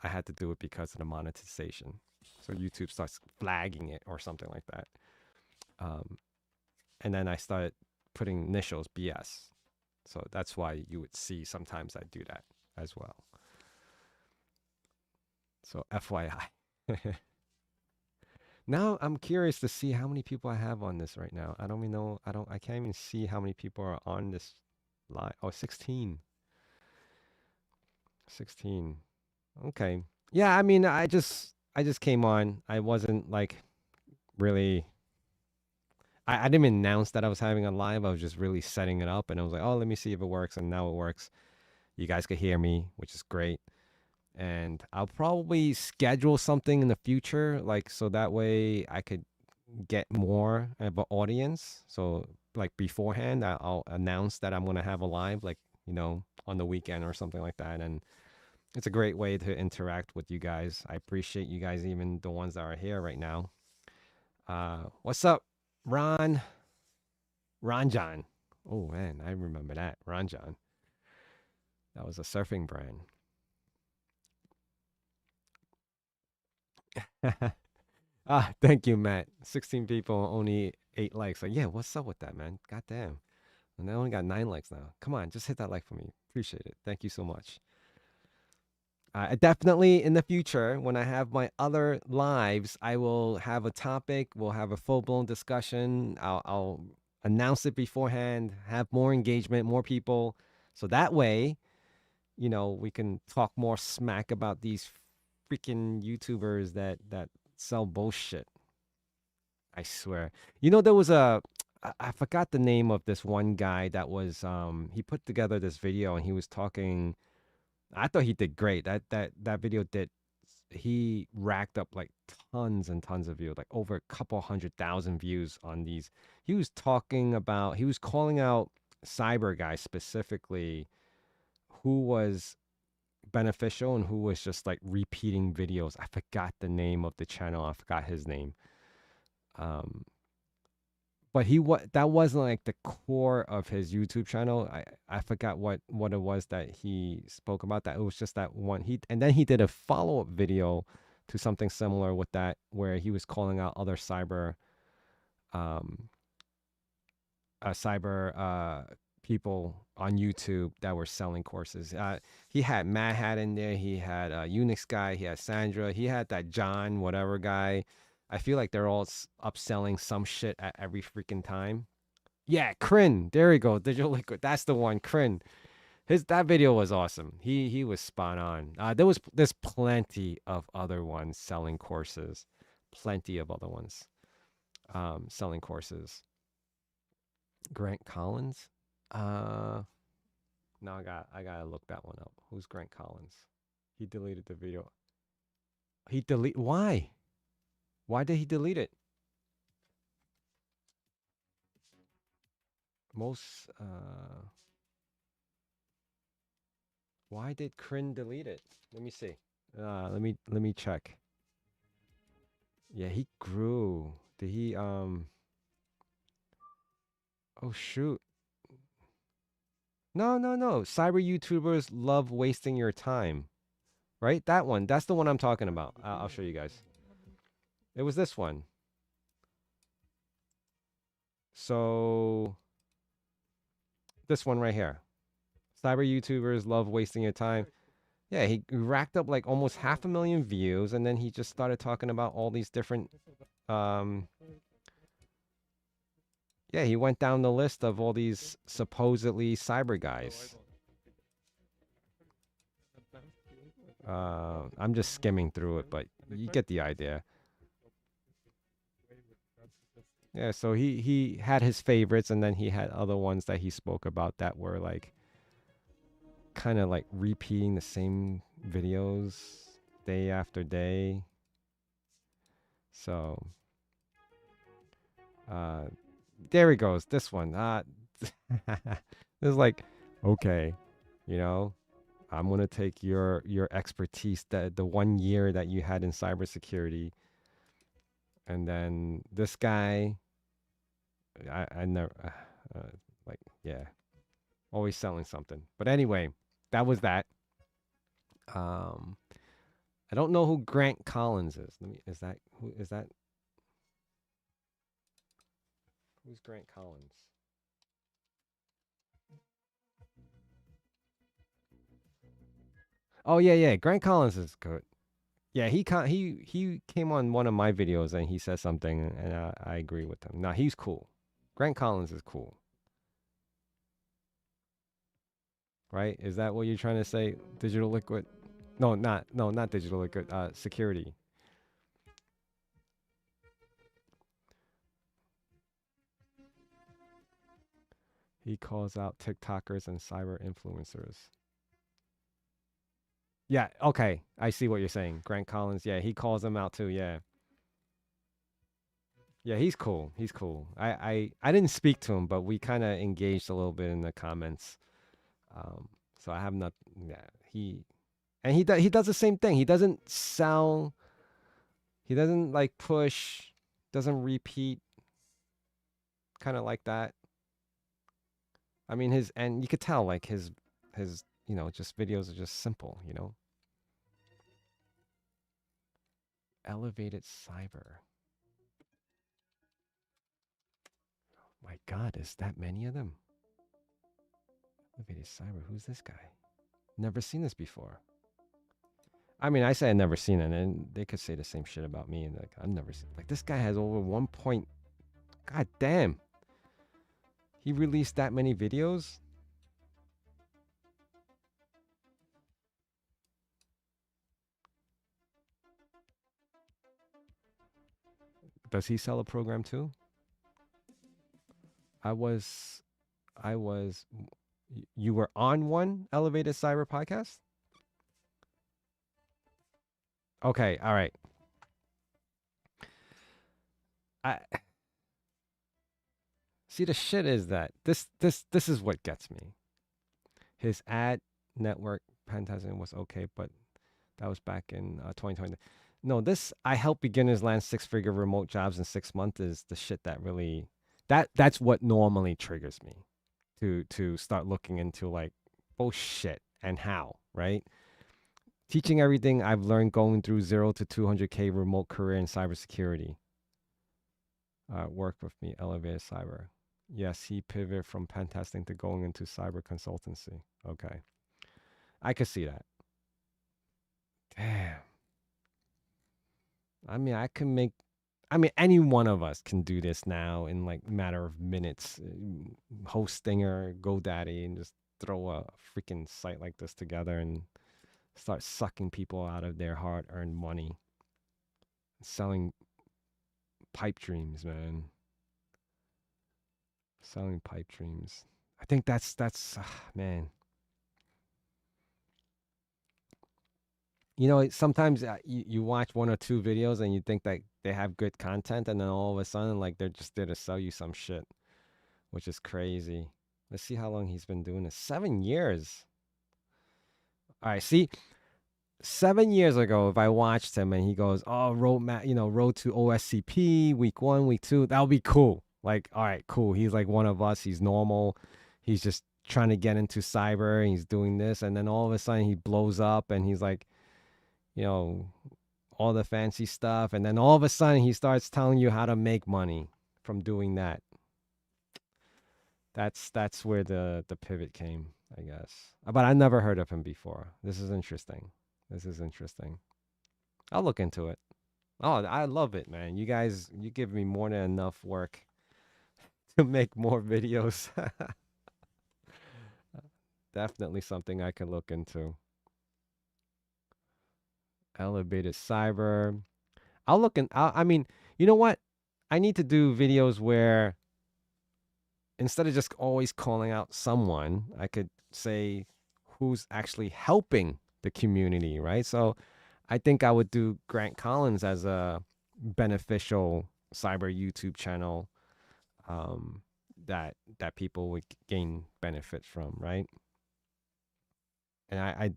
Speaker 1: I had to do it because of the monetization. So YouTube starts flagging it or something like that. And then I started putting initials BS. So that's why you would see sometimes I do that as well. So FYI. Now I'm curious to see how many people I have on this right now. I don't even know. I can't even see how many people are on this live. Oh, 16. 16. Okay. Yeah, I mean, I just came on. I wasn't like really I didn't even announce that I was having a live. I was just really setting it up, and I was like, "Oh, let me see if it works." And now it works. You guys could hear me, which is great. And I'll probably schedule something in the future, like so that way I could get more of an audience. So like beforehand, I'll announce that I'm gonna have a live, like on the weekend or something like that. And it's a great way to interact with you guys. I appreciate you guys, even the ones that are here right now. What's up, Ron? Ron John. Oh man, I remember that. Ron John. That was a surfing brand. Thank you, Matt. 16 people, only 8 likes. Like, yeah, what's up with that, man? God damn. And I only got 9 likes now. Come on, just hit that like for me. Appreciate it. Thank you so much. Definitely in the future, when I have my other lives, I will have a topic. We'll have a full blown discussion. I'll announce it beforehand, have more engagement, more people. So that way, we can talk more smack about these freaking YouTubers that sell bullshit. I swear. There was I forgot the name of this one guy that was he put together this video and he was talking. I thought he did great. That video did he racked up like tons and tons of views, like over a couple 100,000 views on these. He was calling out cyber guys specifically who was beneficial and who was just like repeating videos. I forgot the name of the channel. I forgot his name. But that wasn't like the core of his YouTube channel. I forgot what it was that he spoke about. That it was just that one. And then he did a follow up video to something similar with that, where he was calling out other cyber people on YouTube that were selling courses. He had Matt Hat in there. He had Unix guy. He had Sandra. He had that John whatever guy. I feel like they're all upselling some shit at every freaking time. Yeah, Crin. There we go. Digital Liquid. That's the one. Crin. That video was awesome. He was spot on. There's plenty of other ones selling courses. Plenty of other ones selling courses. Grant Collins? No, I gotta look that one up. Who's Grant Collins? He deleted the video. Why? Why did he delete it? Most why did Crin delete it? Let me see. Let me check. Yeah, he grew. Did he oh shoot. No. Cyber YouTubers love wasting your time. Right? That one. That's the one I'm talking about. I'll show you guys. It was this one. So this one right here. Cyber YouTubers love wasting your time. Yeah, he racked up like almost 500,000 views, and then he just started talking about all these different yeah, he went down the list of all these supposedly cyber guys. I'm just skimming through it, but you get the idea. Yeah, so he had his favorites, and then he had other ones that he spoke about that were like kind of like repeating the same videos day after day. So there he goes. This one. It's like, okay, you know, I'm gonna take your expertise, the 1 year that you had in cybersecurity, and then this guy, I never like, yeah, always selling something. But anyway, that was that. I don't know who Grant Collins is. Who is that? Who's Grant Collins? Oh yeah. Grant Collins is good. Yeah, he came on one of my videos and he said something, and I agree with him. Now he's cool. Grant Collins is cool, right? Is that what you're trying to say? Digital Liquid? No, not Digital Liquid. Security. He calls out TikTokers and cyber influencers. Yeah, okay. I see what you're saying. Grant Collins, yeah, he calls them out too, yeah. Yeah, he's cool. He's cool. I didn't speak to him, but we kind of engaged a little bit in the comments. So I have not. Yeah, he does the same thing. He doesn't sell. He doesn't like push. Doesn't repeat. Kind of like that. I mean, and you could tell like his just videos are just simple. Elevated cyber. My God, is that many of them? Elevated cyber. Who's this guy? Never seen this before. I mean, I say I've never seen it, and they could say the same shit about me. And like, I've never seen. Like, this guy has over 1 point. God damn. He released that many videos. Does he sell a program too? I was. You were on one Elevated Cyber podcast? Okay, all right. I see the shit is that this is what gets me. His ad network Pentesting was okay, but that was back in 2020. No, this I help beginners land 6-figure remote jobs in 6 months is the shit that really that's what normally triggers me to start looking into like bullshit and how, right? Teaching everything I've learned going through 0 to 200K remote career in cybersecurity. Work with me, Elevated Cyber. Yes, he pivoted from pen testing to going into cyber consultancy. Okay. I could see that. Damn. I mean, I mean, any one of us can do this now in like matter of minutes. Host Stinger, GoDaddy, and just throw a freaking site like this together and start sucking people out of their hard-earned money, selling pipe dreams, man. Selling pipe dreams. I think that's man. You know, sometimes you watch one or two videos and you think that they have good content, and then all of a sudden, like they're just there to sell you some shit, which is crazy. Let's see how long he's been doing this. 7 years. All right, see, 7 years ago, if I watched him and he goes, "Oh, roadmap, road to OSCP, week 1, week 2," that would be cool. Like, all right, cool. He's like one of us. He's normal. He's just trying to get into cyber. And he's doing this, and then all of a sudden he blows up, and he's like, you know, all the fancy stuff, and then all of a sudden he starts telling you how to make money from doing that. That's where the pivot came, I guess. But I never heard of him before. This is interesting. This is interesting. I'll look into it. Oh, I love it, man. You give me more than enough work to make more videos. Definitely something I can look into. Elevated cyber. I mean, you know what? I need to do videos where instead of just always calling out someone, I could say who's actually helping the community, right? So I think I would do Grant Collins as a beneficial cyber YouTube channel that people would gain benefit from, right? And I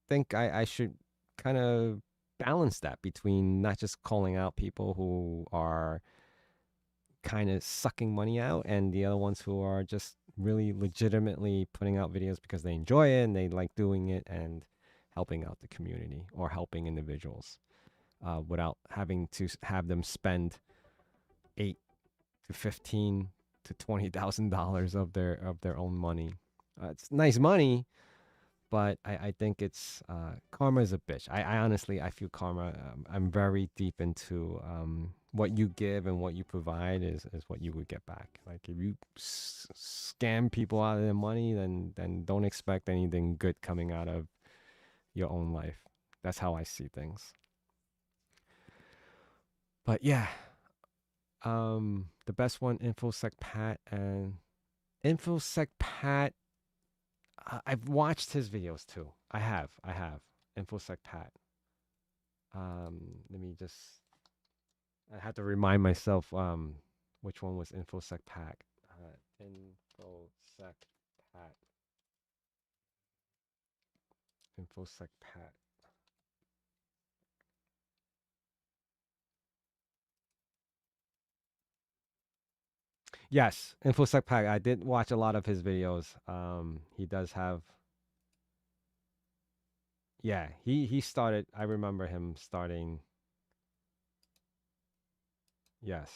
Speaker 1: think I should kind of balance that between not just calling out people who are kind of sucking money out and the other ones who are just really legitimately putting out videos because they enjoy it and they like doing it and helping out the community or helping individuals without having to have them spend 8 to 15 to $20,000 of their own money. It's nice money, but I think it's karma is a bitch. I honestly I feel karma. I'm very deep into what you give and what you provide is what you would get back. Like if you scam people out of their money, then don't expect anything good coming out of your own life. That's how I see things. But yeah, the best one, InfoSec Pat and InfoSec Pat. I've watched his videos too. I have. InfoSec Pat. Let me just. I had to remind myself which one was InfoSec Pat. InfoSec Pat. InfoSec Pat. Yes, InfoSec Pat. I did watch a lot of his videos. He does have. Yeah, he started. I remember him starting. Yes.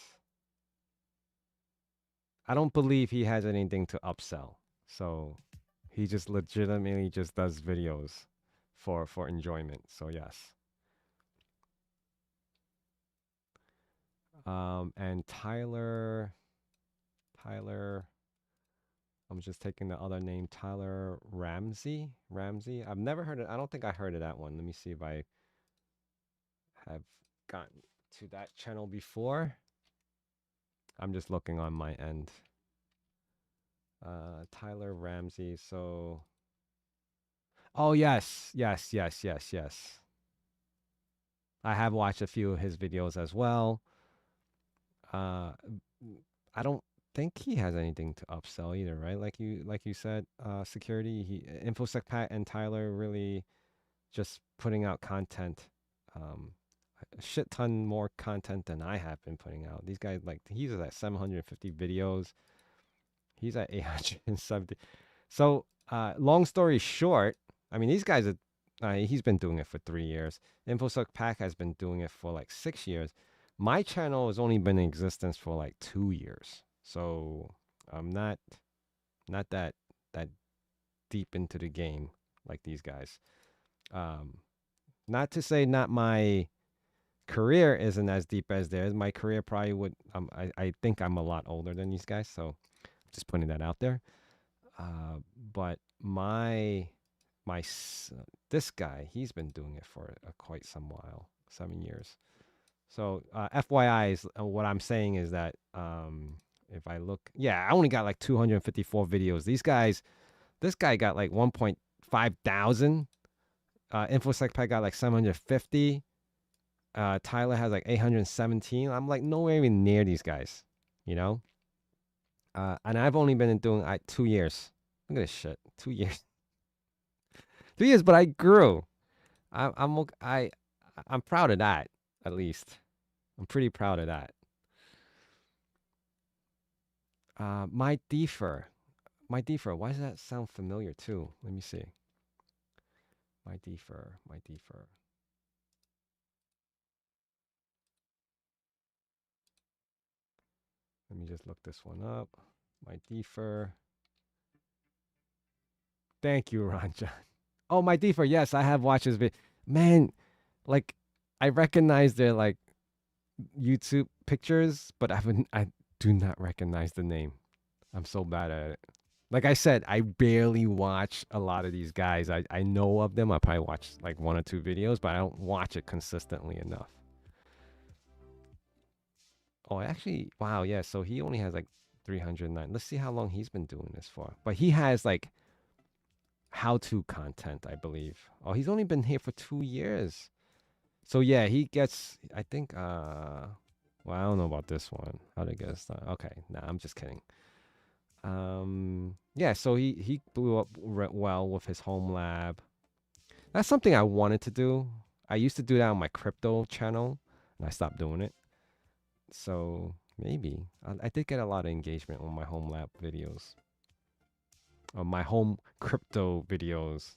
Speaker 1: I don't believe he has anything to upsell. So he just legitimately just does videos for enjoyment. So yes. And Tyler, I'm just taking the other name, Tyler Ramsey. Ramsey. I've never heard it. I don't think I heard of that one. Let me see if I have gotten to that channel before. I'm just looking on my end. Tyler Ramsey. So, oh yes. I have watched a few of his videos as well. I don't think he has anything to upsell either, right? Like you said, security. InfoSec Pat and Tyler really just putting out content, a shit ton more content than I have been putting out. These guys like he's at 750 videos. He's at 870. So, long story short, I mean these guys are. He's been doing it for 3 years. InfoSec Pack has been doing it for like 6 years. My channel has only been in existence for like 2 years. So I'm not that deep into the game like these guys. Um, Not to say not my career isn't as deep as theirs. My career probably would. I think I'm a lot older than these guys, so just putting that out there. But this guy, he's been doing it for quite some while, 7 years. So FYI is what I'm saying is that if I look, yeah, I only got like 254 videos. This guy got like 1.5 thousand. InfoSec Pack got like 750. Tyler has like 817. I'm like nowhere even near these guys, you know. And I've only been doing 2 years. Look at this shit. 2 years. 2 years, but I grew. I'm proud of that. At least I'm pretty proud of that. My defer. My defer. Why does that sound familiar too? Let me see. My defer. My defer. Let me just look this one up. My defer. Thank you, Ranjan. Oh, my defer. Yes, I have watched this video. Man, like I recognize their like YouTube pictures, but I do not recognize the name. I'm so bad at it. Like I said, I barely watch a lot of these guys. I know of them. I probably watch like one or two videos, but I don't watch it consistently enough. Oh, actually, wow, yeah. So he only has like 309. Let's see how long he's been doing this for. But he has like how-to content, I believe. Oh, he's only been here for 2 years. So yeah, he gets. I think. Well, I don't know about this one. How to get started? Okay, nah, I'm just kidding. Yeah. So he blew up well with his home lab. That's something I wanted to do. I used to do that on my crypto channel, and I stopped doing it. So maybe I did get a lot of engagement on my home lab videos, on my home crypto videos.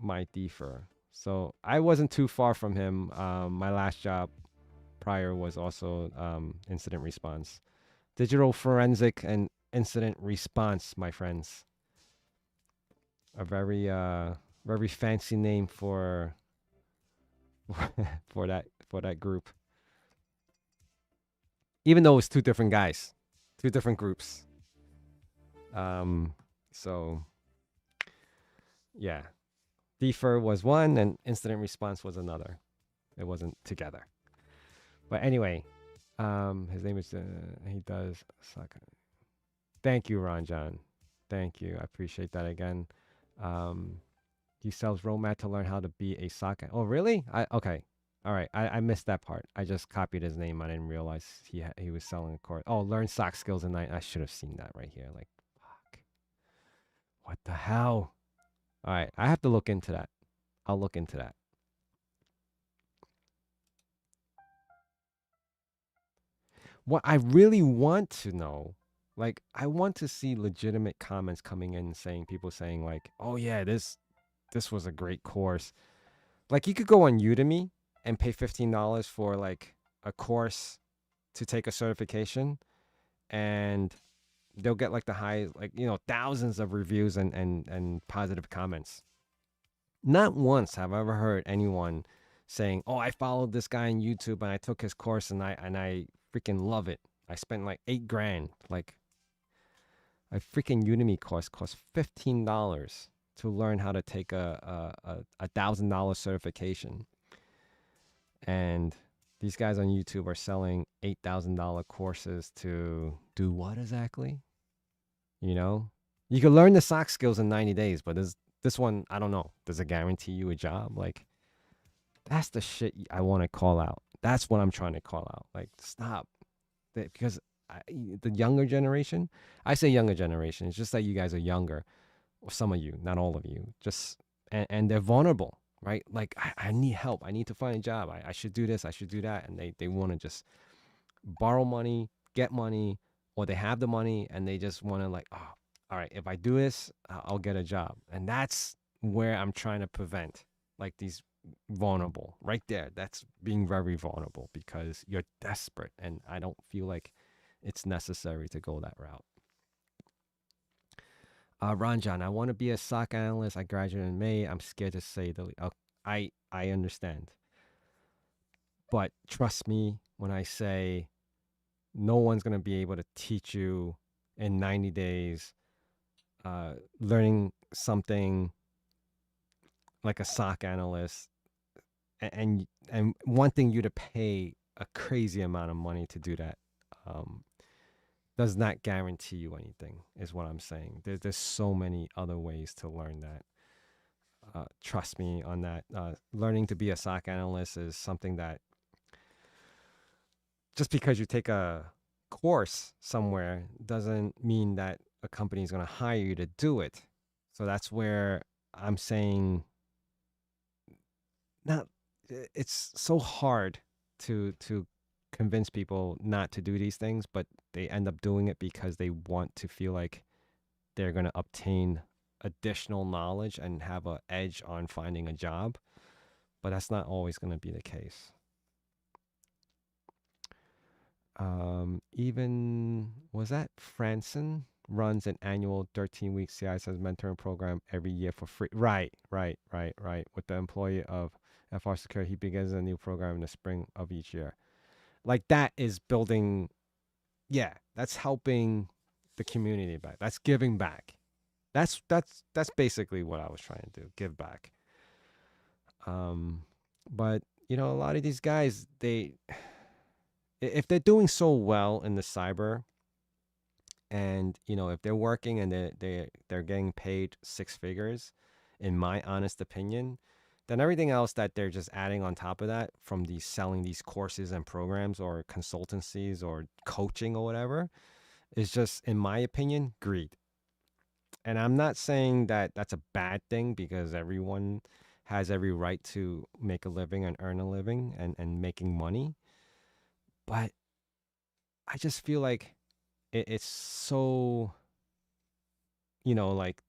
Speaker 1: My defer. So I wasn't too far from him. My last job prior was also incident response, digital forensic and incident response. My friends, a very fancy name for for that group. Even though it's two different guys, two different groups. Um, so yeah, defer was one, and incident response was another. It wasn't together. But anyway, his name is he does suck. Thank you, Ranjan. Thank you. I appreciate that again. Um, he sells Romat to learn how to be a sock. Oh, really? Okay. All right. I missed that part. I just copied his name. I didn't realize he was selling a course. Oh, learn sock skills in 9. I should have seen that right here. Like, fuck. What the hell? All right. I have to look into that. I'll look into that. What I really want to know, like, I want to see legitimate comments coming in saying people saying like, "Oh yeah, this was a great course." Like you could go on Udemy and pay $15 for like a course to take a certification, and they'll get like the high, like thousands of reviews and positive comments. Not once have I ever heard anyone saying, "Oh, I followed this guy on YouTube and I took his course and I freaking love it. I spent like 8 grand." Like a freaking Udemy course costs $15 to learn how to take a $1,000 certification, and these guys on YouTube are selling $8,000 courses to do what exactly? You know, you can learn the sock skills in 90 days, but this one, I don't know. Does it guarantee you a job? Like, that's the shit I want to call out. That's what I'm trying to call out. Like, stop. Because the younger generation, I say younger generation, it's just that you guys are younger, or some of you, not all of you, just, and they're vulnerable, right? Like, I need help. I need to find a job. I should do this. I should do that. And they want to just borrow money, get money, or they have the money and they just want to, like, oh, all right, if I do this, I'll get a job. And that's where I'm trying to prevent like these vulnerable right there. That's being very vulnerable because you're desperate. And I don't feel like it's necessary to go that route. Ranjan, I want to be a SOC analyst. I graduated in May. I'm scared to say the. I understand, but trust me when I say no one's gonna be able to teach you in 90 days. Learning something like a SOC analyst and wanting you to pay a crazy amount of money to do that um, does not guarantee you anything. Is what I'm saying. There's so many other ways to learn that. Trust me on that. Learning to be a SOC analyst is something that just because you take a course somewhere doesn't mean that a company is going to hire you to do it. So that's where I'm saying not it's so hard to convince people not to do these things, but they end up doing it because they want to feel like they're going to obtain additional knowledge and have an edge on finding a job, but that's not always going to be the case. Even was that Franson runs an annual 13-week CISS mentoring program every year for free. Right. With the employee of FR Security, he begins a new program in the spring of each year. Like that is building, yeah, that's helping the community back. That's giving back. That's basically what I was trying to do, give back. But you know, a lot of these guys, if they're doing so well in the cyber, and you know, if they're working and they're getting paid six figures, in my honest opinion, then everything else that they're just adding on top of that from these selling these courses and programs or consultancies or coaching or whatever is just, in my opinion, greed. And I'm not saying that that's a bad thing because everyone has every right to make a living and earn a living and making money. But I just feel like it's so, you know, like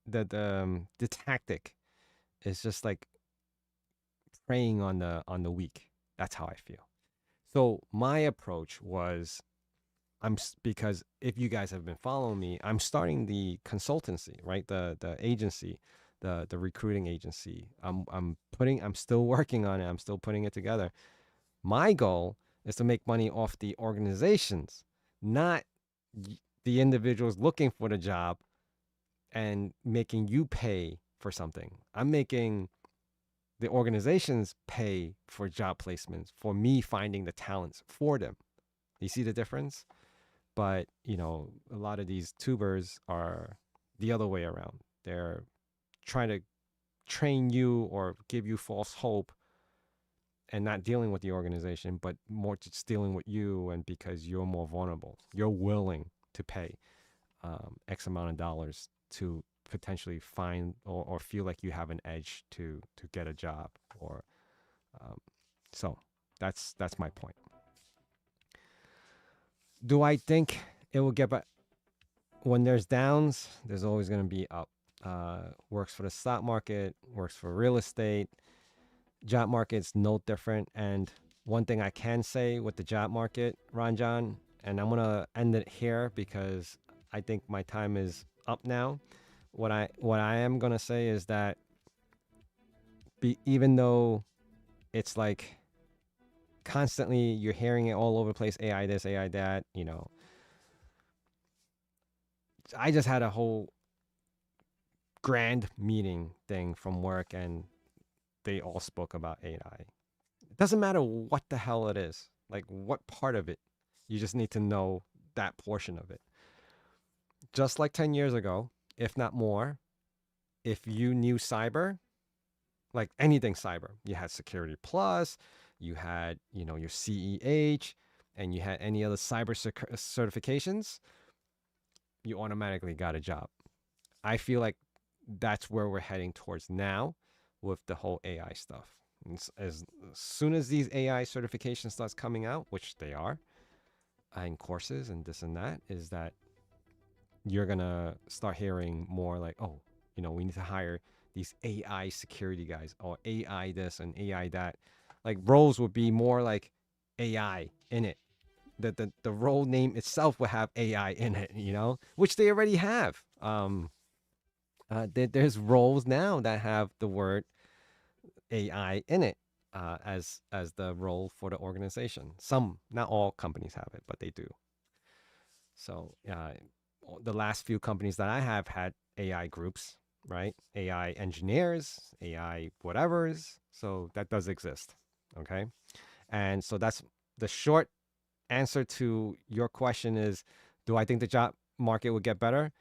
Speaker 1: the tactic is just like preying on the weak. That's how I feel. So my approach was because if you guys have been following me, I'm starting the consultancy, right? The agency, the recruiting agency. I'm still working on it. I'm still putting it together. My goal is to make money off the organizations, not the individuals looking for the job and making you pay for something. I'm making the organizations pay for job placements for me finding the talents for them. You see the difference? But, you know, a lot of these tubers are the other way around. They're trying to train you or give you false hope and not dealing with the organization, but more just dealing with you. And because you're more vulnerable, you're willing to pay X amount of dollars to potentially find or feel like you have an edge to get a job or so that's my point. Do I think it will get back? When there's downs, there's always going to be up. Works for the stock market, works for real estate. Job market's no different. And one thing I can say with the job market, Ranjan, and I'm gonna end it here because I think my time is up now. What I am gonna say is that even though it's like constantly you're hearing it all over the place, AI this, AI that, you know, I just had a whole grand meeting thing from work and they all spoke about AI. It doesn't matter what the hell it is, like what part of it. You just need to know that portion of it. Just like 10 years ago, if not more, if you knew cyber, like anything cyber, you had Security Plus, you had, you know, your CEH, and you had any other cyber certifications, you automatically got a job. I feel like that's where we're heading towards now with the whole AI stuff. As soon as these AI certification starts coming out, which they are, in courses and this and that, is that you're gonna start hearing more like, oh, you know, we need to hire these AI security guys or AI this and AI that. Like roles would be more like AI in it, the role name itself will have AI in it, which they already have. There's roles now that have the word AI in it as the role for the organization. Some, not all companies have it, but they do. So the last few companies that I have had AI groups, right? AI engineers, AI whatevers. So that does exist. Okay. And so that's the short answer to your question is, do I think the job market would get better?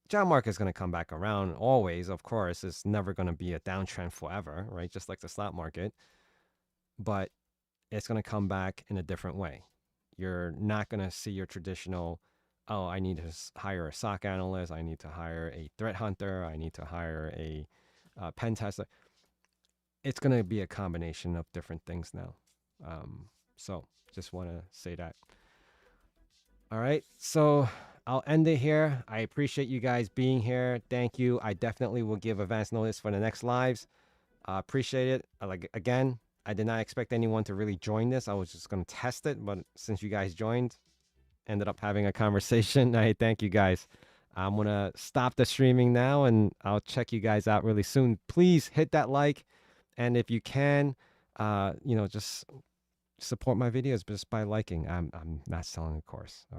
Speaker 1: Job market is going to come back around always, of course. It's never going to be a downtrend forever, right? Just like the stock market. But it's going to come back in a different way. You're not going to see your traditional, oh, I need to hire a SOC analyst. I need to hire a threat hunter. I need to hire a pen tester. It's going to be a combination of different things now. So just want to say that. All right. So I'll end it here. I appreciate you guys being here. Thank you. I definitely will give advance notice for the next lives. Appreciate it. Like again, I did not expect anyone to really join this. I was just going to test it, but since you guys joined, ended up having a conversation. I thank you guys. I'm going to stop the streaming now and I'll check you guys out really soon. Please hit that like. And if you can, just support my videos just by liking. I'm not selling a course. All right.